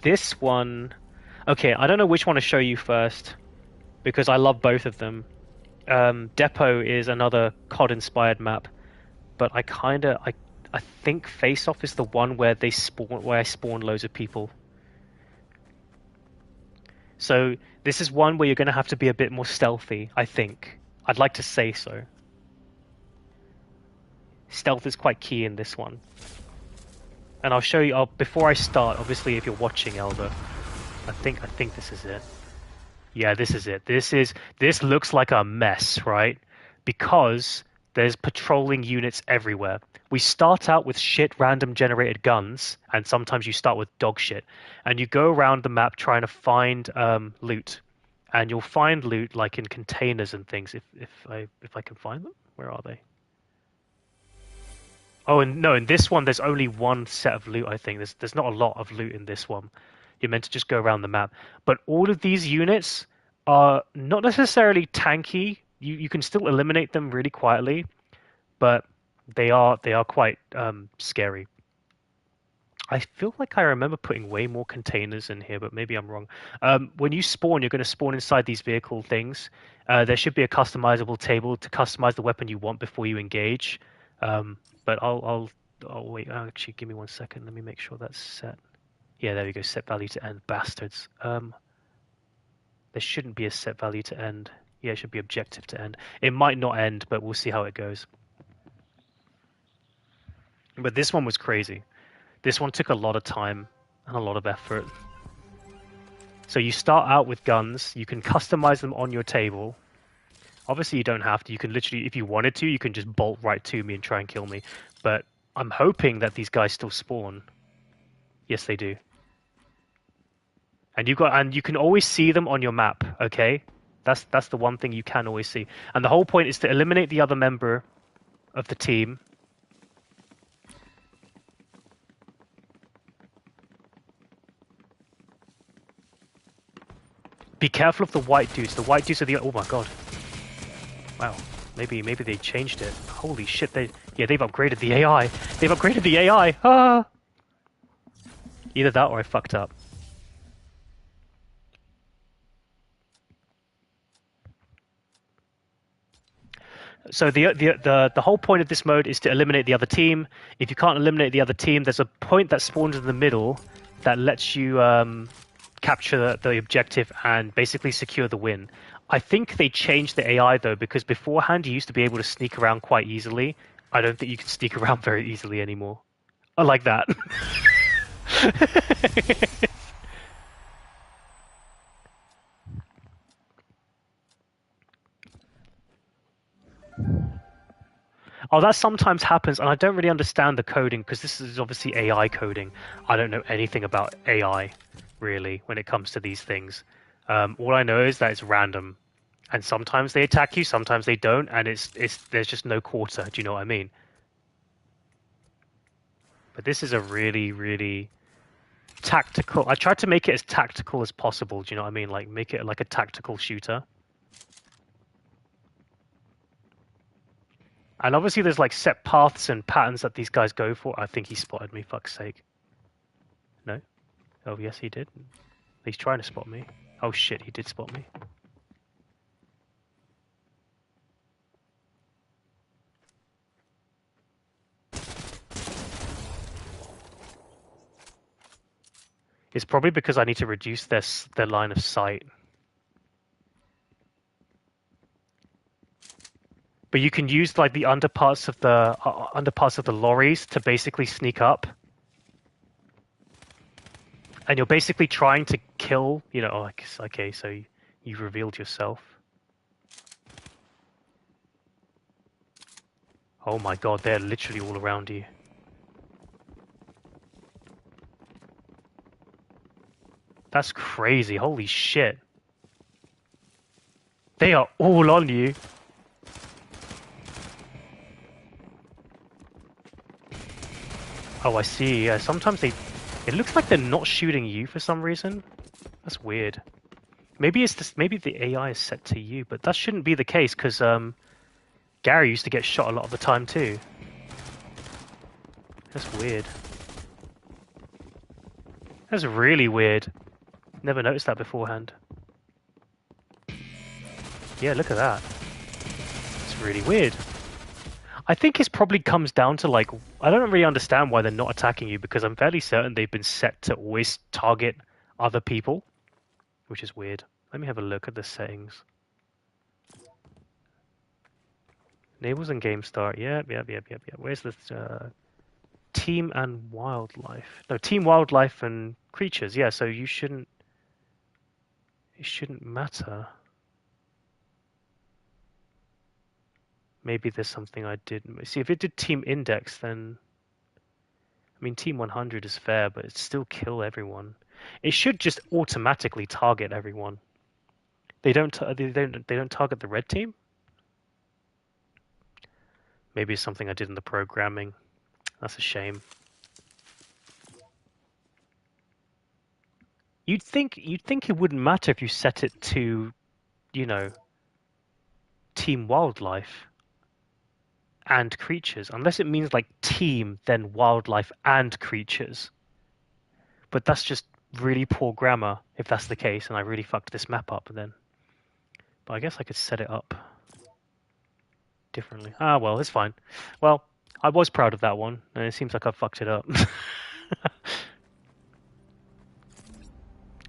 This one. Okay, I don't know which one to show you first, because I love both of them. Depot is another COD-inspired map, but I think Face Off is the one where I spawn loads of people. So this is one where you're going to have to be a bit more stealthy, I think. I'd like to say so. Stealth is quite key in this one. And I'll show you, before I start, obviously if you're watching, Elder, I think this is it. Yeah, this is it. This looks like a mess, right? because there's patrolling units everywhere. We start out with shit random generated guns, and sometimes you start with dog shit, and you go around the map trying to find loot, and you'll find loot like in containers and things. If I can find them, where are they? Oh, and no, in this one there's only one set of loot. I think there's not a lot of loot in this one. You're meant to just go around the map, but all of these units are not necessarily tanky. You can still eliminate them really quietly, but they are quite scary. I feel like I remember putting way more containers in here, but maybe I'm wrong. When you spawn, you're going to spawn inside these vehicle things. There should be a customizable table to customize the weapon you want before you engage. But I'll wait. Actually, give me 1 second. Let me make sure that's set. Yeah, there we go. Set value to end. Bastards. There shouldn't be a set value to end. Yeah, it should be objective to end. It might not end, but we'll see how it goes. But this one was crazy. This one took a lot of time and a lot of effort. So you start out with guns. You can customize them on your table. Obviously, you don't have to. You can literally, if you wanted to, you can just bolt right to me and try and kill me. But I'm hoping that these guys still spawn. Yes, they do. And you can always see them on your map. Okay, that's the one thing you can always see. And the whole point is to eliminate the other member of the team. Be careful of the white dudes. The white dudes are the... Oh my god. Wow. Maybe they changed it. Holy shit, they've upgraded the AI. They've upgraded the AI. Ah! Either that or I fucked up. So the whole point of this mode is to eliminate the other team. If you can't eliminate the other team, there's a point that spawns in the middle that lets you capture the objective and basically secure the win. I think they changed the AI though, because beforehand you used to be able to sneak around quite easily. I don't think you can sneak around very easily anymore. I like that. Oh, that sometimes happens, and I don't really understand the coding because this is obviously AI coding. I don't know anything about AI, really, when it comes to these things. All I know is that it's random, and sometimes they attack you, sometimes they don't, and there's just no quarter. Do you know what I mean? But this is a really, really tactical. I tried to make it as tactical as possible. Do you know what I mean? Like make it like a tactical shooter. And obviously there's like set paths and patterns that these guys go for. I think he spotted me, fuck's sake. No? Oh, yes, he did. He's trying to spot me. Oh, shit, he did spot me. It's probably because I need to reduce their line of sight. But you can use like the underparts of the lorries to basically sneak up. And you're basically trying to kill, you know, oh, okay, so you revealed yourself. Oh my god, they're literally all around you. That's crazy, holy shit. They are all on you. Oh, I see, yeah, sometimes it looks like they're not shooting you for some reason. That's weird. Maybe maybe the AI is set to you, but that shouldn't be the case because Gary used to get shot a lot of the time too. That's weird. That's really weird. Never noticed that beforehand. Yeah, look at that. It's really weird. I think it probably comes down to like, I don't really understand why they're not attacking you because I'm fairly certain they've been set to always target other people, which is weird. Let me have a look at the settings. Enables and game start. Yep. Where's the team and wildlife? No, team, wildlife, and creatures. Yeah, so it shouldn't matter. Maybe there's something I did. See, if it did team index, then I mean, team 100 is fair, but it still kill everyone. It should just automatically target everyone. They don't. They don't target the red team. Maybe it's something I did in the programming. That's a shame. You'd think it wouldn't matter if you set it to, you know, team wildlife and creatures, unless it means like team, then wildlife and creatures. But that's just really poor grammar if that's the case, and I really fucked this map up then. But I guess I could set it up differently. Ah, well, it's fine. Well, I was proud of that one, and it seems like I fucked it up.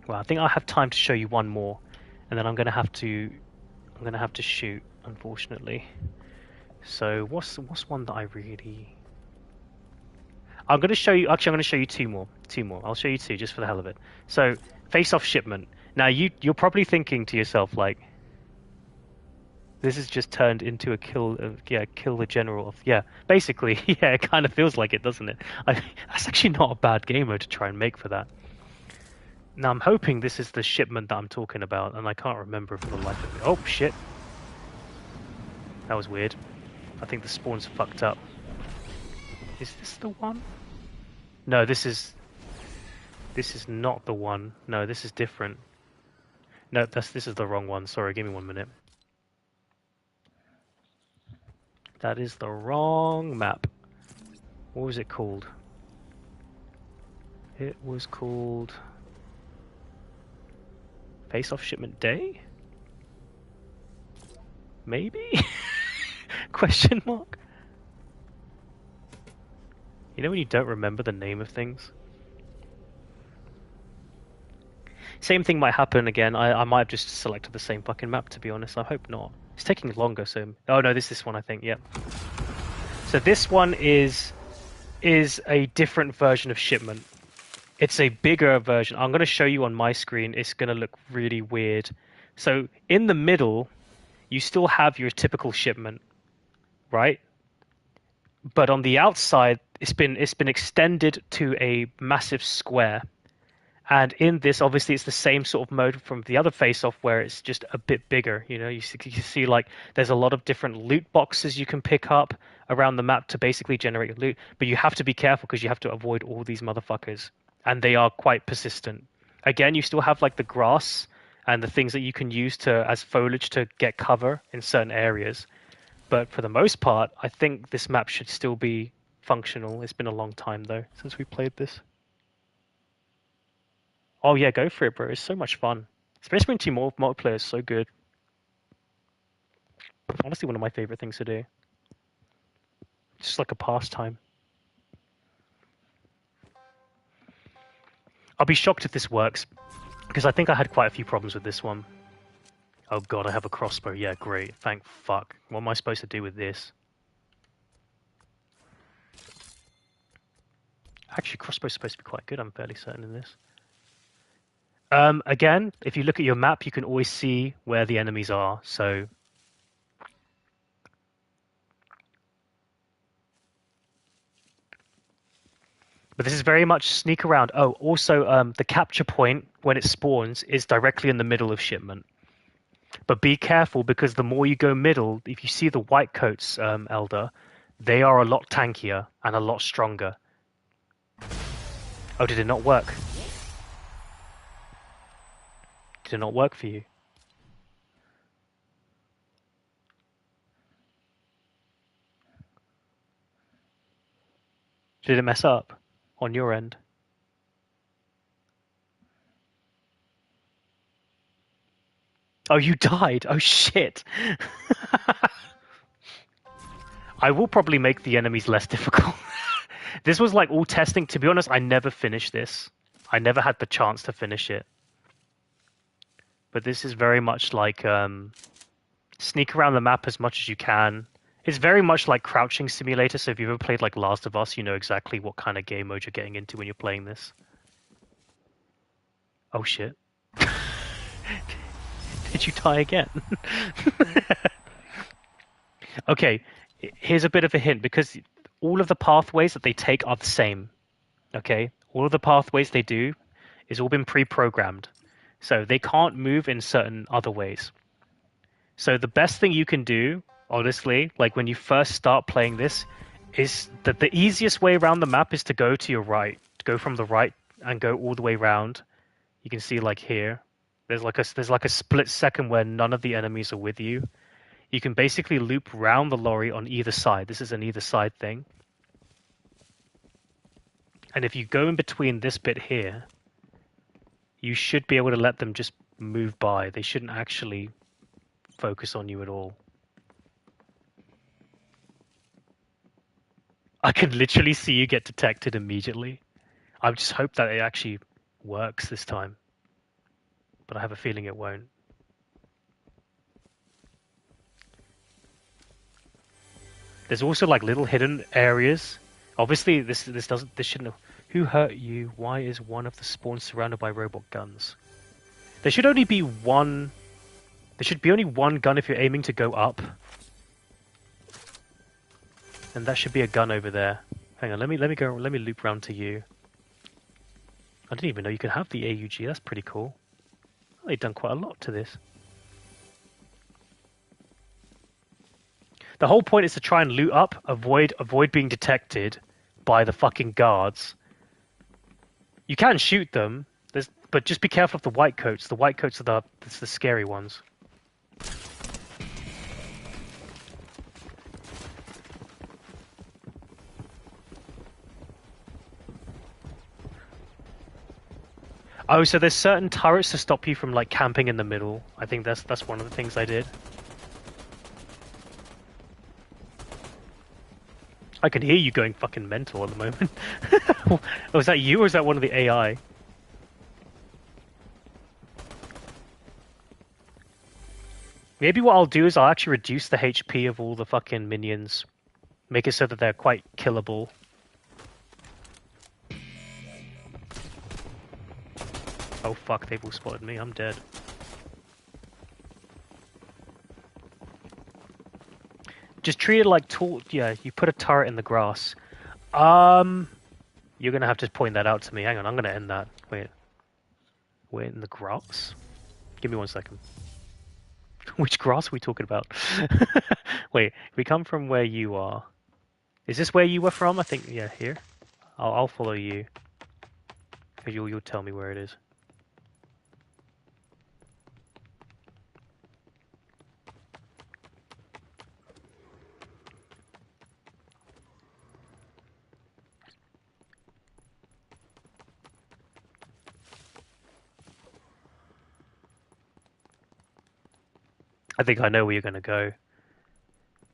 Well, I think I have time to show you one more, and then I'm gonna have to shoot, unfortunately. So what's one that I really? I'm gonna show you. Actually, I'm gonna show you two more. Two more. I'll show you two just for the hell of it. So face-off shipment. Now you're probably thinking to yourself like, this is just turned into a kill the general. Yeah, basically, yeah, it kind of feels like it, doesn't it? That's actually not a bad game mode to try and make for that. Now I'm hoping this is the shipment that I'm talking about, and I can't remember for the life of me. Oh shit, that was weird. I think the spawn's fucked up. Is this the one? No, this is not the one. No, this is different. No, this is the wrong one. Sorry, give me 1 minute. That is the wrong map. What was it called? It was called Face-Off Shipment Day? Maybe? Question mark? You know when you don't remember the name of things? Same thing might happen again. I might have just selected the same fucking map, to be honest. I hope not. It's taking longer, so... Oh no, this one, I think, yep. So this one is a different version of shipment. It's a bigger version. I'm going to show you on my screen. It's going to look really weird. So in the middle, you still have your typical shipment, right? But on the outside, it's been extended to a massive square. And in this, obviously, it's the same sort of mode from the other face-off where it's just a bit bigger. You know, you see like there's a lot of different loot boxes you can pick up around the map to basically generate your loot. But you have to be careful because you have to avoid all these motherfuckers. And they are quite persistent. Again, you still have like the grass and the things that you can use as foliage to get cover in certain areas. But for the most part, I think this map should still be functional. It's been a long time though since we played this. Oh yeah, go for it, bro. It's so much fun. Especially when team multiplayer is so good. Honestly, one of my favorite things to do. It's just like a pastime. I'll be shocked if this works, because I think I had quite a few problems with this one. Oh god, I have a crossbow. Yeah, great. Thank fuck. What am I supposed to do with this? Actually, crossbow's supposed to be quite good, I'm fairly certain in this. Again, if you look at your map, you can always see where the enemies are, so... But this is very much sneak around. Oh, also, the capture point, when it spawns, is directly in the middle of shipment. But be careful, because the more you go middle, if you see the white coats, Elder, they are a lot tankier and a lot stronger. Oh, did it not work? Did it not work for you? Did it mess up on your end? Oh, you died? Oh, shit. I will probably make the enemies less difficult. This was like all testing. To be honest, I never finished this. I never had the chance to finish it. But this is very much like sneak around the map as much as you can. It's very much like Crouching Simulator, so if you've ever played like Last of Us, you know exactly what kind of game mode you're getting into when you're playing this. Oh shit. Did you die again? Okay, here's a bit of a hint because all of the pathways that they take are the same. Okay, all of the pathways they do is all been pre-programmed, so they can't move in certain other ways. So the best thing you can do, honestly, like when you first start playing this, is that the easiest way around the map is to go to your right, to go from the right and go all the way around. You can see like here, there's like a split second where none of the enemies are with you. You can basically loop round the lorry on either side. This is an either side thing. And if you go in between this bit here, you should be able to let them just move by. They shouldn't actually focus on you at all. I can literally see you get detected immediately. I just hope that it actually works this time. But I have a feeling it won't. There's also like little hidden areas. Obviously this shouldn't have. Who hurt you? Why is one of the spawns surrounded by robot guns? There should only be one. There should be only one gun if you're aiming to go up. And that should be a gun over there. Hang on, let me loop round to you. I didn't even know you could have the AUG. That's pretty cool. They've done quite a lot to this. The whole point is to try and loot up, avoid being detected by the fucking guards. You can shoot them, but just be careful of the white coats. The white coats are the scary ones. Oh, so there's certain turrets to stop you from like camping in the middle. I think that's one of the things I did. I can hear you going fucking mental at the moment. Oh, is that you or is that one of the AI? Maybe what I'll do is I'll actually reduce the HP of all the fucking minions. Make it so that they're quite killable. Oh fuck, they've all spotted me. I'm dead. Just treat it like yeah, you put a turret in the grass. You're gonna have to point that out to me. Hang on, I'm gonna end that. Wait. Wait, in the grass? Give me 1 second. Which grass are we talking about? Wait, we come from where you are. Is this where you were from? I think, yeah, here. I'll follow you. Cause you'll tell me where it is. I think I know where you're gonna go.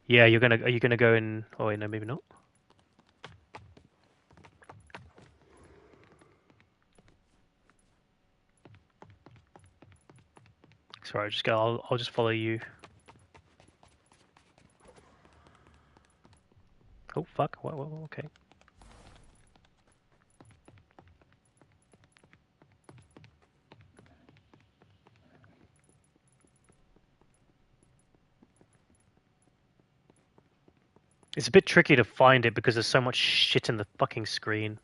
Yeah, are you gonna go in? Oh wait, no, maybe not. Sorry, I'll just follow you. Oh fuck! What? Okay. It's a bit tricky to find it because there's so much shit in the fucking screen.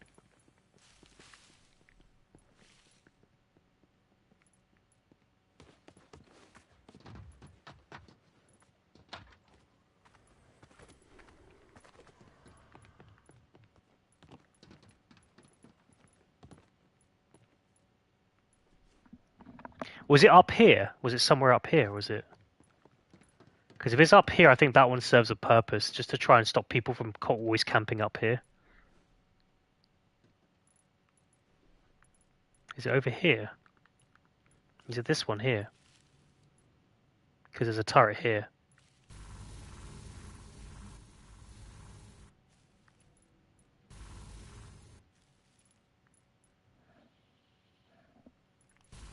Was it up here? Was it somewhere up here? Was it? Because if it's up here, I think that one serves a purpose, just to try and stop people from always camping up here. Is it over here? Is it this one here? Because there's a turret here.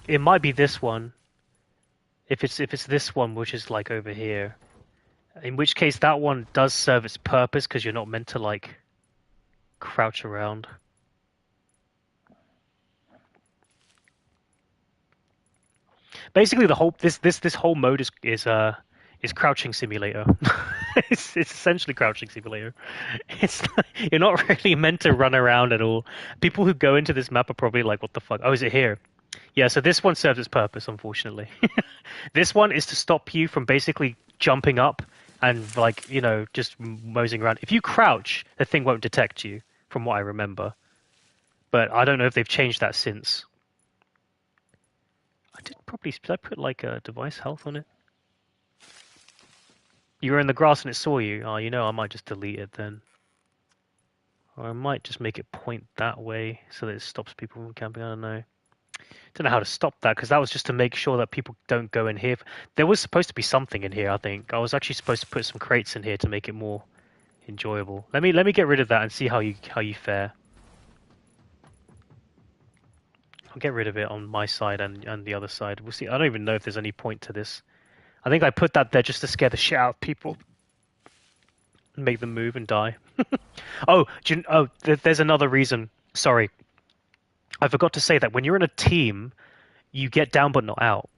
It might be this one. If it's this one, which is like over here. In which case, that one does serve its purpose because you're not meant to like crouch around. Basically, the whole this whole mode is It's Crouching Simulator. It's essentially Crouching Simulator. It's you're not really meant to run around at all. People who go into this map are probably like, "What the fuck? Oh, is it here?" Yeah. So this one serves its purpose, unfortunately. This one is to stop you from basically jumping up and like just moseying around. If you crouch, the thing won't detect you, from what I remember. But I don't know if they've changed that since. Did I put like a device health on it? You were in the grass and it saw you. Oh, I might just delete it then. Or I might just make it point that way so that it stops people from camping. I don't know. Don't know how to stop that because that was just to make sure that people don't go in here. There was supposed to be something in here, I think. I was actually supposed to put some crates in here to make it more enjoyable. Let me get rid of that and see how you fare. I'll get rid of it on my side and the other side. We'll see. I don't even know if there's any point to this. I think I put that there just to scare the shit out of people. Make them move and die. There's another reason. Sorry. I forgot to say that when you're in a team, you get down but not out.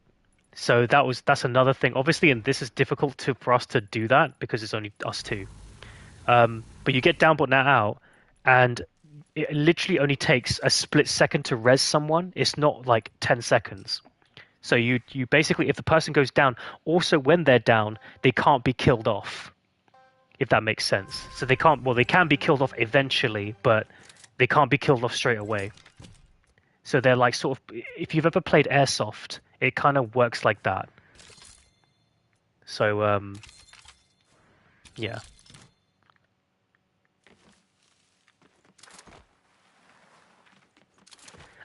So that's another thing. Obviously, and this is difficult for us to do that because it's only us two. But you get down but not out, and it literally only takes a split second to res someone. It's not like 10 seconds. So you basically, if the person goes down, also when they're down, they can't be killed off, if that makes sense. So they can be killed off eventually, but they can't be killed off straight away. So they're like sort of, if you've ever played Airsoft, it kind of works like that. So, yeah.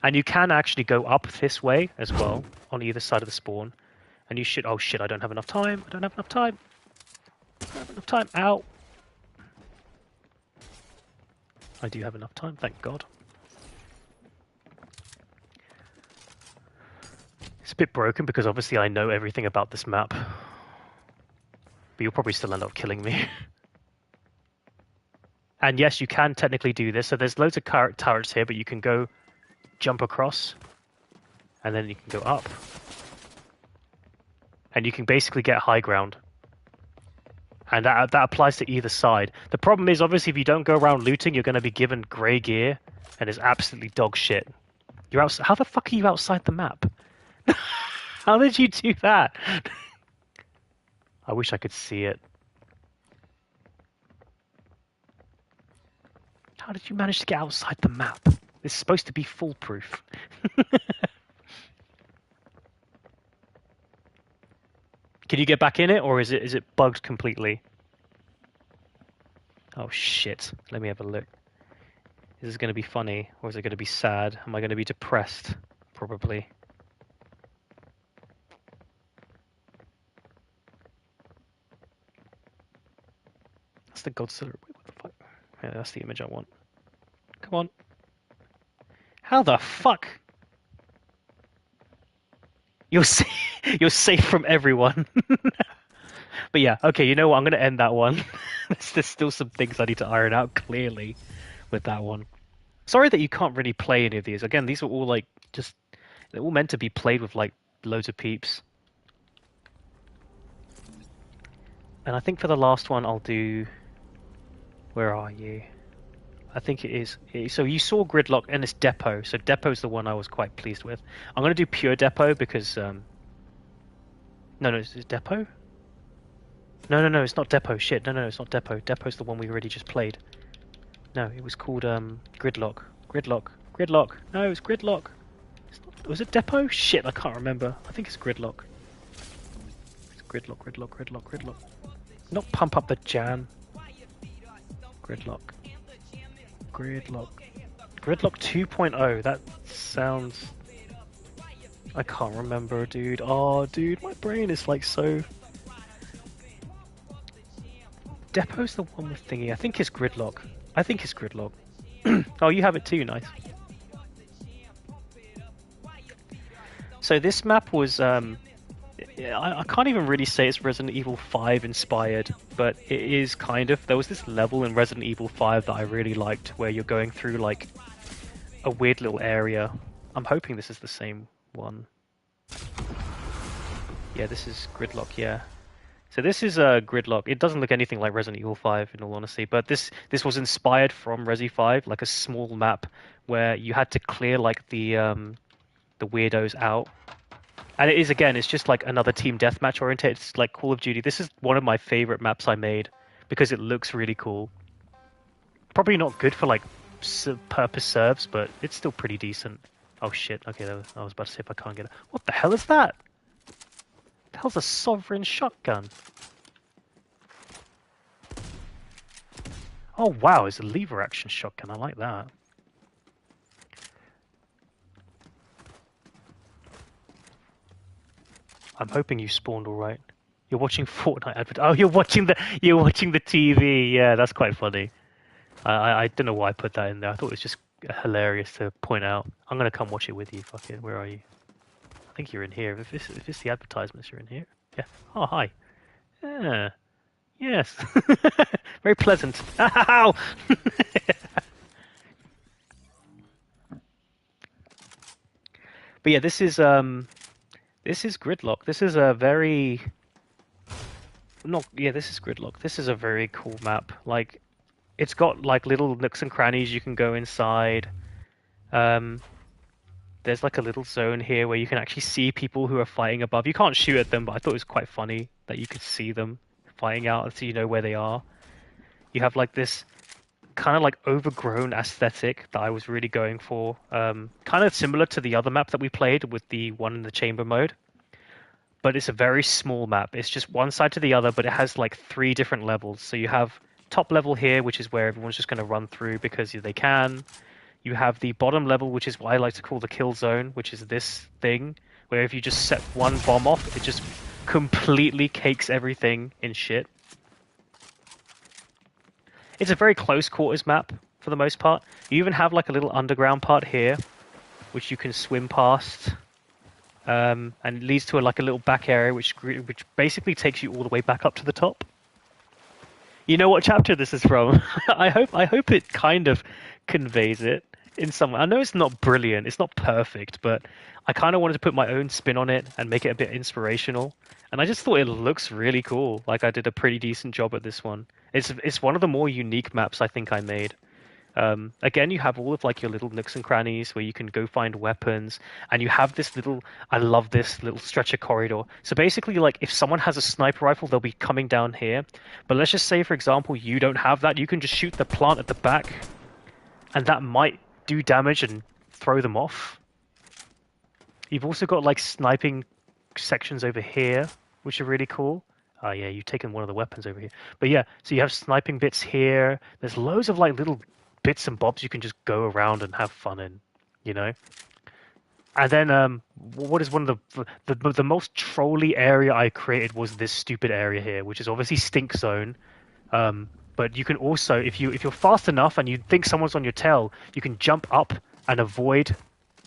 And you can actually go up this way as well, on either side of the spawn. And you should... Oh shit, I don't have enough time. I don't have enough time. I don't have enough time. Ow. I do have enough time, thank God. It's a bit broken because obviously I know everything about this map. But you'll probably still end up killing me. And yes, you can technically do this. So there's loads of turrets here, but you can go jump across. And then you can go up. And you can basically get high ground. And that applies to either side. The problem is, obviously, if you don't go around looting, you're going to be given grey gear. And it's absolutely dog shit. How the fuck are you outside the map? How did you do that? I wish I could see it. How did you manage to get outside the map? It's supposed to be foolproof. Can you get back in it, or is it bugged completely? Oh shit. Let me have a look. Is this going to be funny, or is it going to be sad? Am I going to be depressed? Probably. That's the Godzilla. Wait, what the fuck? Yeah, that's the image I want. Come on. How the fuck? You're safe from everyone. But yeah, okay, you know what? I'm going to end that one. There's still some things I need to iron out clearly with that one. Sorry that you can't really play any of these. Again, these are all like they're all meant to be played with like loads of peeps. And I think for the last one I'll do... Where are you? I think it is... So you saw Gridlock and it's Depot. So Depot's the one I was quite pleased with. I'm going to do Pure Depot because... No, is it Depot? No, it's not Depot. Shit, no, it's not Depot. Depot's the one we already just played. No, it was called Gridlock. Gridlock. No, it's Gridlock. Was it Depot? Shit, I can't remember. I think it's Gridlock. It's Gridlock. Not Pump Up the Jam. Gridlock 2.0. That sounds... I can't remember, dude. Oh, dude, my brain is like so... Depot's the one with thingy. I think it's Gridlock. Oh, you have it too, nice. So this map was... I can't even really say it's Resident Evil 5 inspired, but it is kind of. There was this level in Resident Evil 5 that I really liked, where you're going through like a weird little area. I'm hoping this is the same one. Yeah, this is Gridlock, yeah. So this is Gridlock. It doesn't look anything like Resident Evil 5, in all honesty, but this was inspired from Resi 5, like a small map where you had to clear like the weirdos out. And it is again, it's just like another team deathmatch oriented. It's like Call of Duty. This is one of my favorite maps I made because it looks really cool. Probably not good for like purpose serves, but it's still pretty decent. Oh shit! Okay, I was about to say if I can't get it. What the hell is that? The hell's a sovereign shotgun? Oh wow, it's a lever action shotgun. I like that. I'm hoping you spawned all right. You're watching Fortnite advert. Oh, you're watching the TV. Yeah, that's quite funny. I don't know why I put that in there. I thought it was just hilarious to point out. I'm gonna come watch it with you. Fuck it. Where are you? I think you're in here. If it's the advertisements, you're in here. Yeah. Oh, hi. Yeah. Yes. Very pleasant. Ow! But yeah, this is Gridlock. This is a very not yeah, this is Gridlock. This is a very cool map. Like it's got like little nooks and crannies you can go inside. Um, there's like a little zone here where you can actually see people who are fighting above. You can't shoot at them, but I thought it was quite funny that you could see them fighting out so you know where they are. You have like this kind of like overgrown aesthetic that I was really going for. Kind of similar to the other map that we played with the one in the chamber mode. But it's a very small map. It's just one side to the other, but it has like 3 different levels. So you have top level here, which is where everyone's just going to run through because they can. You have the bottom level, which is what I like to call the kill zone, which is this thing, where if you just set one bomb off, it just completely cakes everything in shit. It's a very close quarters map for the most part. You even have like a little underground part here, which you can swim past. And it leads to like a little back area, which basically takes you all the way back up to the top. You know what chapter this is from? I hope it kind of conveys it in some way. I know it's not brilliant, it's not perfect, but I kind of wanted to put my own spin on it and make it a bit inspirational. And I just thought it looks really cool. Like I did a pretty decent job at this one. It's one of the more unique maps I think I made. Again, you have all of like your little nooks and crannies where you can go find weapons, and you have this little, I love this little stretcher corridor. So basically, like if someone has a sniper rifle, they'll be coming down here. But let's just say, for example, you don't have that. You can just shoot the plant at the back, and that might do damage and throw them off. You've also got like sniping sections over here, which are really cool. Oh yeah, you've taken one of the weapons over here. But yeah, so you have sniping bits here. There's loads of like little bits and bobs you can just go around and have fun in, you know. And then what is one of the most trolly area I created was this stupid area here, which is obviously stink zone. But you can also, if you're fast enough and you think someone's on your tail, you can jump up and avoid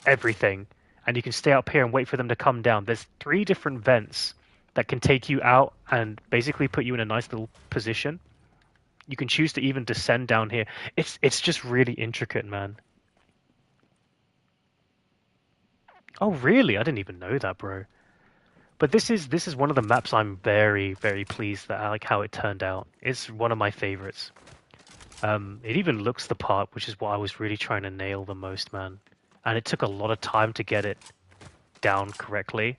everything, and you can stay up here and wait for them to come down. There's 3 different vents that can take you out and basically put you in a nice little position. You can choose to even descend down here. It's just really intricate, man. Oh, really? I didn't even know that, bro. But this is one of the maps I'm very, very pleased that I like how it turned out. It's one of my favorites. It even looks the part, which is what I was really trying to nail the most, man. And it took a lot of time to get it down correctly.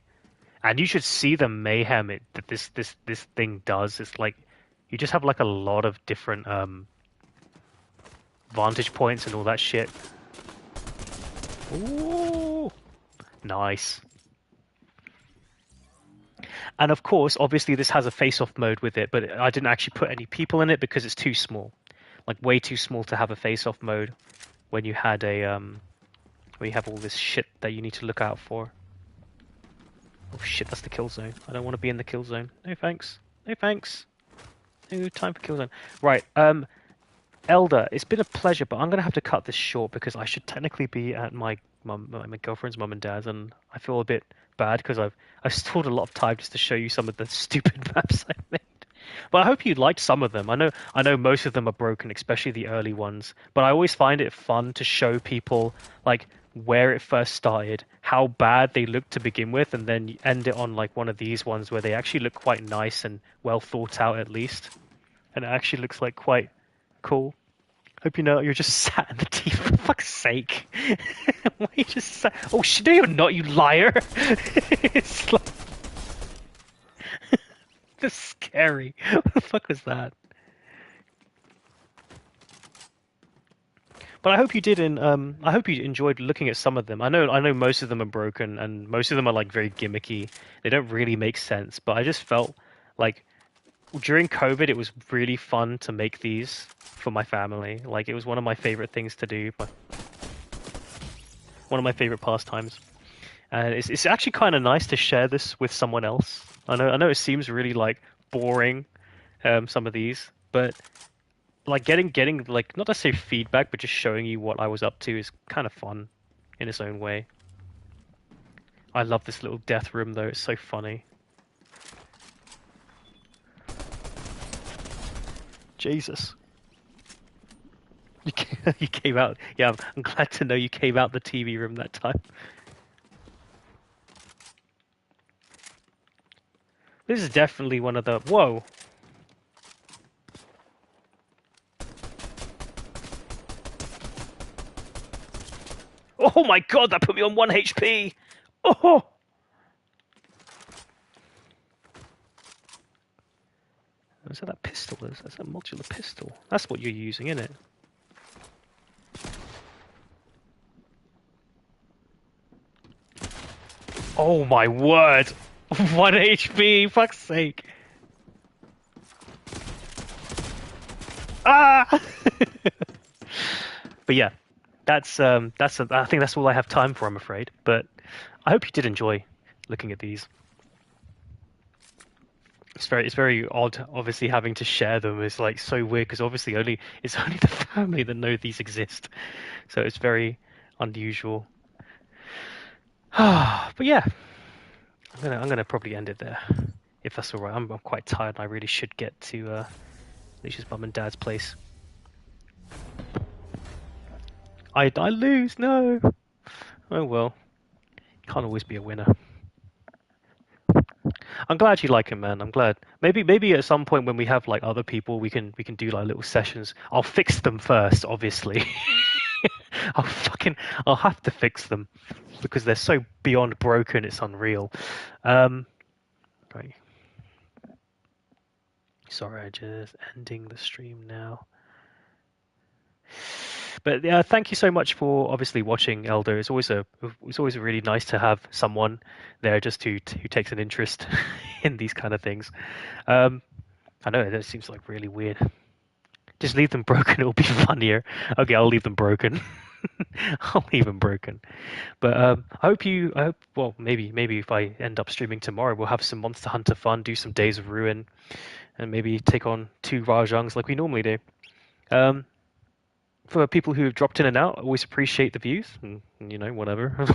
And you should see the mayhem that this thing does. It's like you just have like a lot of different vantage points and all that shit. Ooh, nice. And of course, obviously, this has a face-off mode with it, but I didn't actually put any people in it because it's too small, like way too small to have a face-off mode when you had a where you have all this shit that you need to look out for. Oh shit, that's the kill zone. I don't want to be in the kill zone. No thanks. No thanks. No time for kill zone. Right, Elder, it's been a pleasure, but I'm gonna have to cut this short because I should technically be at my girlfriend's mum and dad's, and I feel a bit bad because I've stored a lot of time just to show you some of the stupid maps I made. But I hope you liked some of them. I know most of them are broken, especially the early ones. But I always find it fun to show people like where it first started, how bad they looked to begin with, and then you end it on like one of these ones where they actually look quite nice and well thought out at least, and it actually looks like quite cool. Hope you know you're just sat in the TV, for fuck's sake. Why you just sat? Oh shit, no you're not, you liar. It's like this scary. What the fuck was that? But I hope you did, and I hope you enjoyed looking at some of them. I know most of them are broken, and most of them are like very gimmicky. They don't really make sense. But I just felt like during COVID, it was really fun to make these for my family. Like it was one of my favorite things to do, one of my favorite pastimes. And it's actually kind of nice to share this with someone else. I know it seems really like boring, some of these, but like getting like not necessarily feedback, but just showing you what I was up to is kind of fun in its own way. I love this little death room though; it's so funny. Jesus, you came out. Yeah, I'm glad to know you came out the TV room that time. This is definitely one of the whoa. Oh my god, that put me on 1 HP. Oh. Is that pistol? That's a modular pistol. That's what you're using, isn't it? Oh my word! 1 HP, fuck's sake! Ah! But yeah, I think that's all I have time for, I'm afraid. But I hope you did enjoy looking at these. It's very odd, obviously having to share them. It's like so weird because obviously it's only the family that know these exist, so it's very unusual. But yeah, I'm gonna probably end it there if that's all right. I'm quite tired. And I really should get to Alicia's mum and dad's place. I lose, no. Oh well, can't always be a winner. I'm glad you like him, man. I'm glad. Maybe at some point when we have like other people, we can do like little sessions. I'll fix them first, obviously. I'll have to fix them because they're so beyond broken. It's unreal. Right. Sorry, I just ending the stream now. But yeah, thank you so much for obviously watching, Elder. It's always really nice to have someone there just who takes an interest in these kind of things. Um, I know it seems like really weird. Just leave them broken; it'll be funnier. Okay, I'll leave them broken. I'll leave them broken. But I hope. Well, maybe if I end up streaming tomorrow, we'll have some Monster Hunter fun, do some Days of Ruin, and maybe take on 2 Rajangs like we normally do. Um, for people who have dropped in and out, I always appreciate the views, and whatever.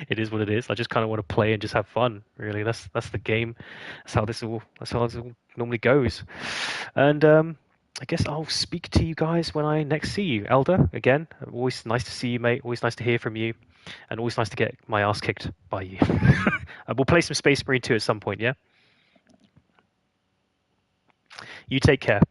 It is what it is. I just kind of want to play and just have fun. Really, that's the game. That's how this all normally goes. And I guess I'll speak to you guys when I next see you, Elder. Again, always nice to see you, mate. Always nice to hear from you, and always nice to get my ass kicked by you. We'll play some Space Marine 2 at some point. Yeah. You take care.